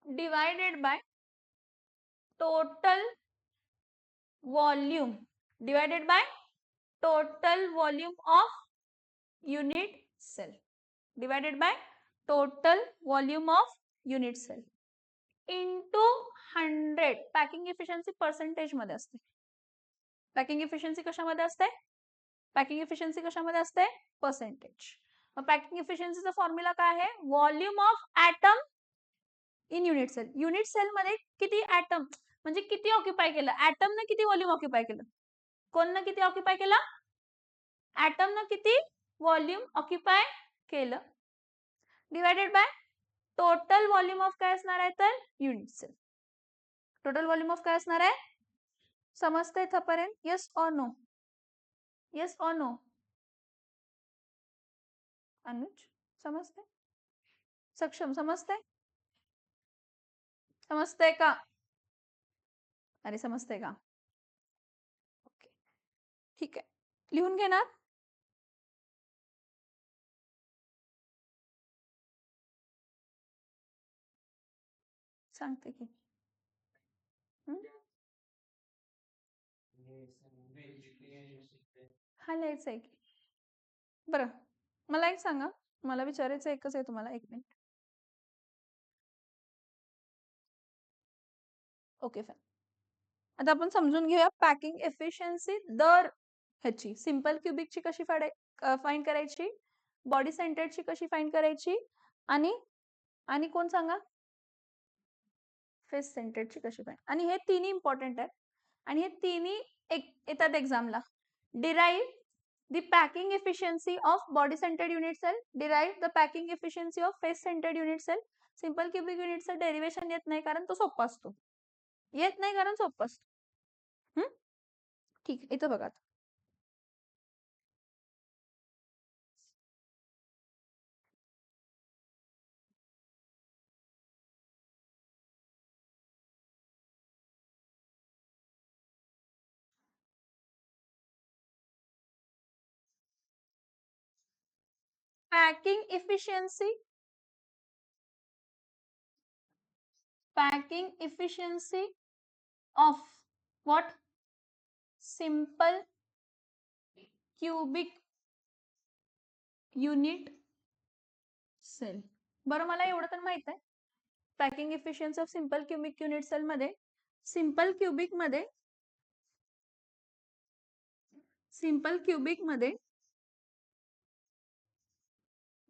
Speaker 1: divided by total volume of unit cell divided by total volume of unit cell into 100. Packing efficiency percentage मध्ये असते. Packing efficiency कशामध्ये असते? Packing efficiency कशामध्ये असते? Percentage. मग packing इफिशियन्सीचा formula काय आहे? Volume of atom in unit cell. Unit cell मध्ये किती ॲटम म्हणजे किती ऑक्युपाय केलं? ॲटम ने किती व्हॉल्यूम ऑक्युपाय केलं? कोणनं किती ऑक्युपाय केलं? ॲटम ने किती व्हॉल्यूम ऑक्युपाय केलं, divided by total volume of काय असणार आहे? तर unit cell. Total volume of काय असणार आहे? समजते इथपर्यंत? Yes or no? Yes or no? Anuj समजते? सक्षम समजते? समजते का? अरे समजते का? ओके, ठीक आहे, लिहून घेणार. सांगते की हा लिहायचं आहे की. बरं मला एक सांगा, मला विचारायचं एकच आहे तुम्हाला, एक मिनिट. Okay fine. आता आपण समजून घेऊया पॅकिंग एफिशियन्सी दर ह्याची. सिंपल क्युबिकची कशी फाइंड करायची, बॉडी सेंटरची कशी फाइंड करायची, आणि कोण सांगा, फेस सेंटरची कशी फाइंड. आणि हे तिन्ही इम्पॉर्टंट आहेत आणि हे तिन्ही येतात एक्झामला. Derive the packing efficiency of body centered unit cell, derive the packing efficiency of face centered unit cell. Simple cubic युनिटचं डेरिवेशन येत नाही कारण तो सोपा असतो, येत नाही कारण सोपा असतो. ठीक आहे, इथं बघा. packing efficiency of what? Simple cubic unit cell. बरं, मला एवढं तर माहित आहे, packing efficiency of simple cubic unit cell मध्ये, सिंपल क्युबिक मध्ये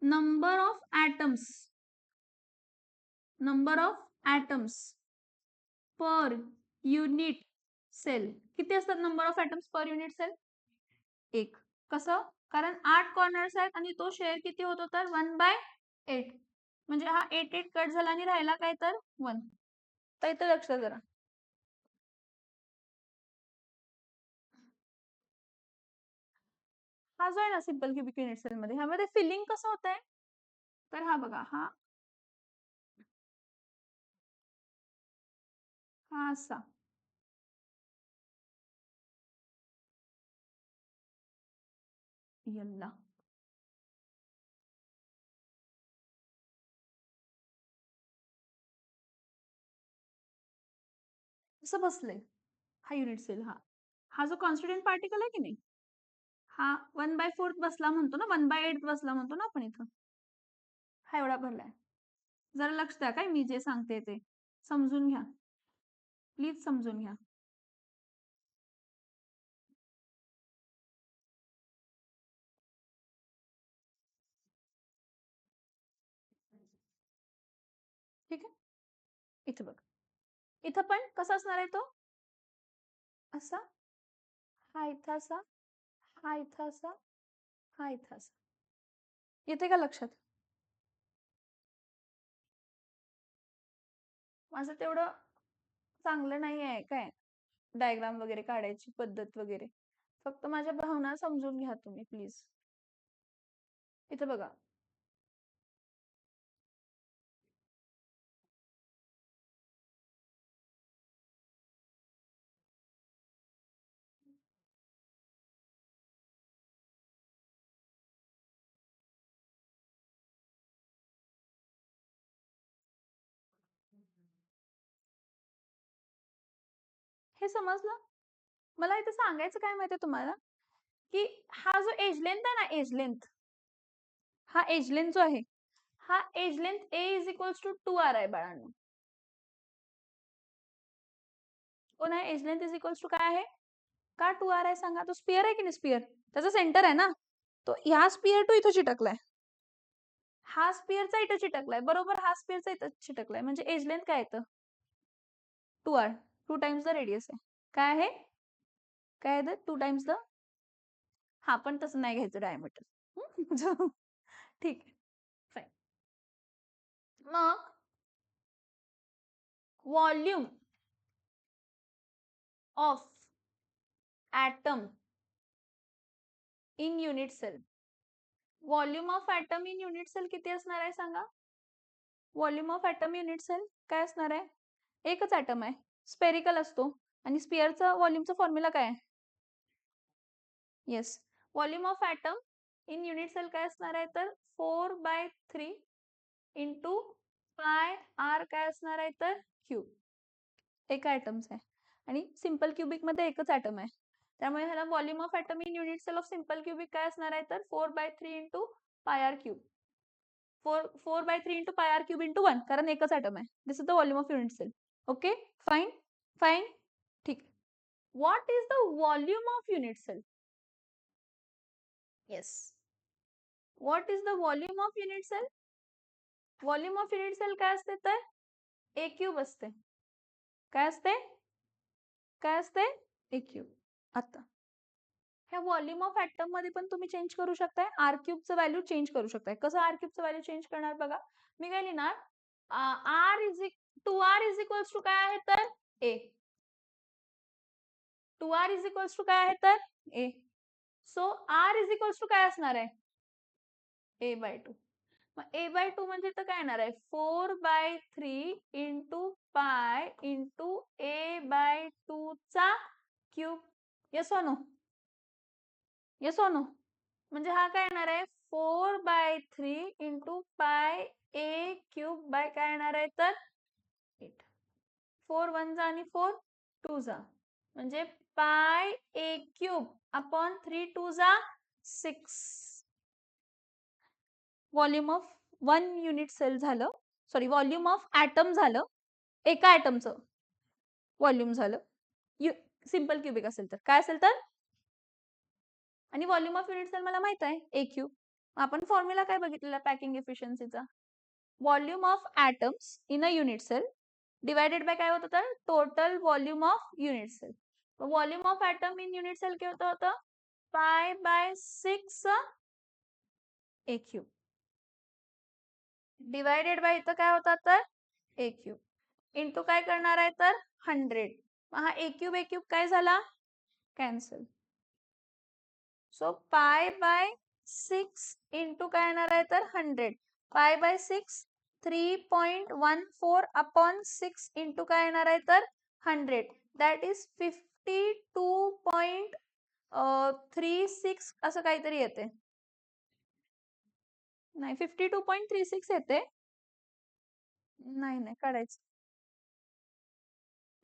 Speaker 1: number of atoms per unit cell किती असतात? Number of atoms per unit cell 1. कसं? कारण 8 कॉर्नर्स आहेत आणि तो शेअर किती होतो तर 1/8. म्हणजे हा 8 कट झाला आणि राहिला काय तर 1. तर इथं लक्ष जरा. हा जो आहे ना सिंपल क्युबिक युनिट सेल मध्ये, ह्यामध्ये फिलिंग कसं होत आहे तर हा बघा, हा असा यल्ला असं बसलंय हा युनिट सेल. हा जो कॉन्स्टिट्यूएंट पार्टिकल आहे की नाही, हा 1/4 बसला म्हणतो ना, 1/8 बसला म्हणतो ना आपण इथं, हा एवढा भरलाय. जरा लक्ष द्या काय मी जे सांगते ते समजून घ्या, प्लीज समजून घ्या. ठीक आहे, इथं बघ, इथं पण कसा असणार आहे तो, असा, हा इथं असा, हा इथं असा, हा इथं असा. येते का लक्षात? माझं तेवढं चांगलं नाही आहे काय डायग्राम वगैरे काढायची पद्धत वगैरे, फक्त माझ्या भावना समजून घ्या तुम्ही प्लीज. इथं बघा, हे समजलं? मला इथे सांगायचं काय माहितीये तुम्हाला, की हा जो एज लेंथ आहे ना, एज लेंथ, हा एज लेंथ जो आहे, हा edge length a is equals to 2r आहे बाळांनो. कोण आहे? Edge length is equals to काय आहे? का 2r आहे सांगा? तो स्पियर आहे की नाही, स्पियर त्याचा सेंटर आहे ना, तो ह्या स्पियर टू इथं चिटकलाय, हा स्पियरचा इथं चिटकलाय, बरोबर, हा स्पियरचा इथं चिटकलाय, म्हणजे एज लेंथ काय येतं? 2r, 2 टाइम्स द रेडियस आहे. काय आहे? काय आहे? 2 टाइम्स द, हा पण तसं नाही घ्यायचं डायमीटर. ठीक आहे, फाईन. मग volume of atom in unit cell, volume of atom in unit cell किती असणार आहे सांगा? Volume of atom unit cell काय असणार आहे? एकच ॲटम आहे, स्पेरिकल असतो, आणि स्पियरचा व्हॉल्यूमचा फॉर्म्युला काय आहे? Yes, volume of atom in unit cell काय असणार आहे तर 4/3 इंटू पाय आर काय असणार आहे तर क्यूब. एका ॲटमचा आहे आणि सिंपल क्युबिक मध्ये एकच ॲटम आहे, त्यामुळे ह्याला volume of atom in unit cell of simple cubic काय असणार आहे तर 4/3 into pi r cube. 4/3 into pi r cube into 1, कारण एकच ॲटम आहे. This is the volume of unit cell. Okay fine. Fine, ठीक. What is the volume of unit cell? Yes, what is the volume of unit cell? Volume of unit cell काय असते तर ए cube असते. काय असते? काय असते? ए क्यूब. आता ह्या व्हॉल्यूम ऑफ ऍटम मध्ये पण तुम्ही चेंज करू शकताय, आर क्यूबचं व्हॅल्यू चेंज करू शकताय. कसं आर क्यूबचं व्हॅल्यू चेंज करणार बघा, मी काय लिहिणार, r is two r is equals to काय आहे तर A. Two r is equals to काय आहे तर A. So r is equals to काय असणार आहे? A by two. मग ए बाय टू म्हणजे तर काय येणार आहे, 4/3 इंटू पाय इंटू ए बाय 2 चा क्यूब. येस और नो? येस और नो? म्हणजे हा काय येणार आहे, 4/3 इंटू पाय ए क्यूब बाय काय येणार आहे तर 8. 4 1 जा आणि 4 2 जा, म्हणजे पाय ए क्यूब अपॉन 3 2 जा 6. व्हॉल्यूम ऑफ 1 युनिट सेल झालं, सॉरी व्हॉल्यूम ऑफ ऍटम झालं, एका ऍटमचं व्हॉल्यूम झालं. सिंपल क्यूबिक असेल तर काय असेल तर, आणि व्हॉल्यूम ऑफ युनिट सेल मला माहित आहे ए क्यूब. आपण फॉर्म्युला काय बघितलेला पॅकिंग एफिशियन्सीचा, volume of atoms in a unit cell divided by काय होतं तर total volume of unit cell. Volume of atom in unit cell काय होतं π/6 ए क्यूब डिवायडेड बाय इथं काय होता तर ए क्यूब इंटू काय करणार आहे तर 100. हा ए क्यूब काय झाला, कॅन्सल. सो π/6 इंटू काय येणार आहे तर 100. π/6 3.14 अपॉन 6 इंटू काय येणार आहे तर 100. दॅट इज 52.36 असं काहीतरी येते. नाही 52.36 येते. नाही नाही काढायचं.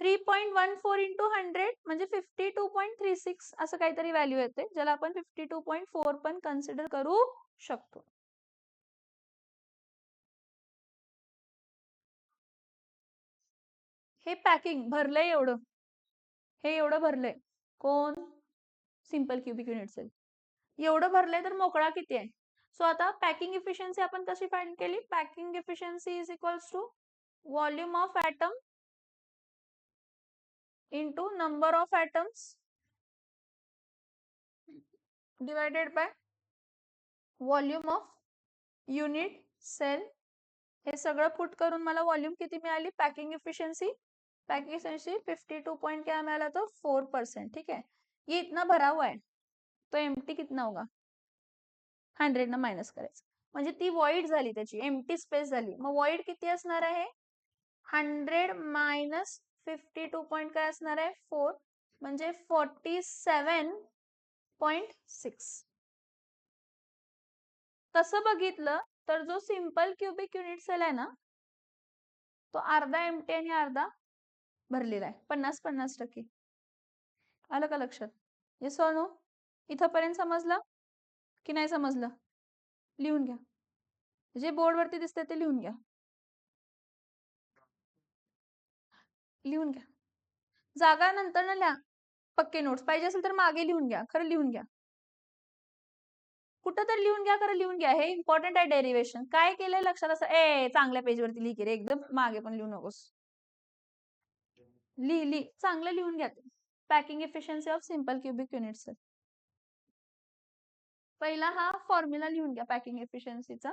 Speaker 1: 3.14 इंटू 100 म्हणजे 52.36 असं काहीतरी व्हॅल्यू येते, ज्याला आपण 52.4 पण कन्सिडर करू शकतो. हे पॅकिंग भरलंय एवढं, हे एवढं भरलंय कोण, सिंपल क्यूबिक युनिट सेल एवढं भरलंय तर मोकळा किती आहे. सो आता पॅकिंग इफिशियन्सी आपण कशी फाइंड केली, packing efficiency is equals to volume of atom into number of atoms divided by volume of unit cell. हे सगळं पुट करून मला व्हॉल्यूम किती मिळाली, पॅकिंग इफिशियन्सी 52 पॉइंट क्या मिला तो 4%. ठीक है, ये इतना भरा हुआ है तो एम्प्टी कितना होगा, 100 ना मायनस करायचं म्हणजे ती वॉइड झाली, त्याची एम्प्टी स्पेस झाली. मग वॉइड किती असणार आहे, 100 मायनस 52 पॉइंट काय असणार आहे 4 म्हणजे 47.6. तसं बघितलं तर जो सिंपल क्यूबिक युनिट सेल आहे ना, तो अर्धा एम्प्टी आणि अर्धा भरलेला आहे, 50-50%. आलं का लक्षात? येस और नो? इथपर्यंत समजलं की नाही समजलं? लिहून घ्या, जे बोर्ड वरती दिसते ते लिहून घ्या, लिहून घ्या. जागा नंतर ना लिहा, पक्के नोट्स पाहिजे असेल तर मागे लिहून घ्या, खरं लिहून घ्या, कुठं तर लिहून घ्या, खरं लिहून घ्या. हे इम्पॉर्टंट आहे. डेरिवेशन काय केलंय लक्षात असं, चांगल्या पेज वरती लिही की रे, एकदम मागे पण लिहू नकोस, लिही चांगलं लिहून घ्या. Packing efficiency of simple cubic units. पहिला हा फॉर्म्युला लिहून घ्या पॅकिंग एफिशियन्सीचा.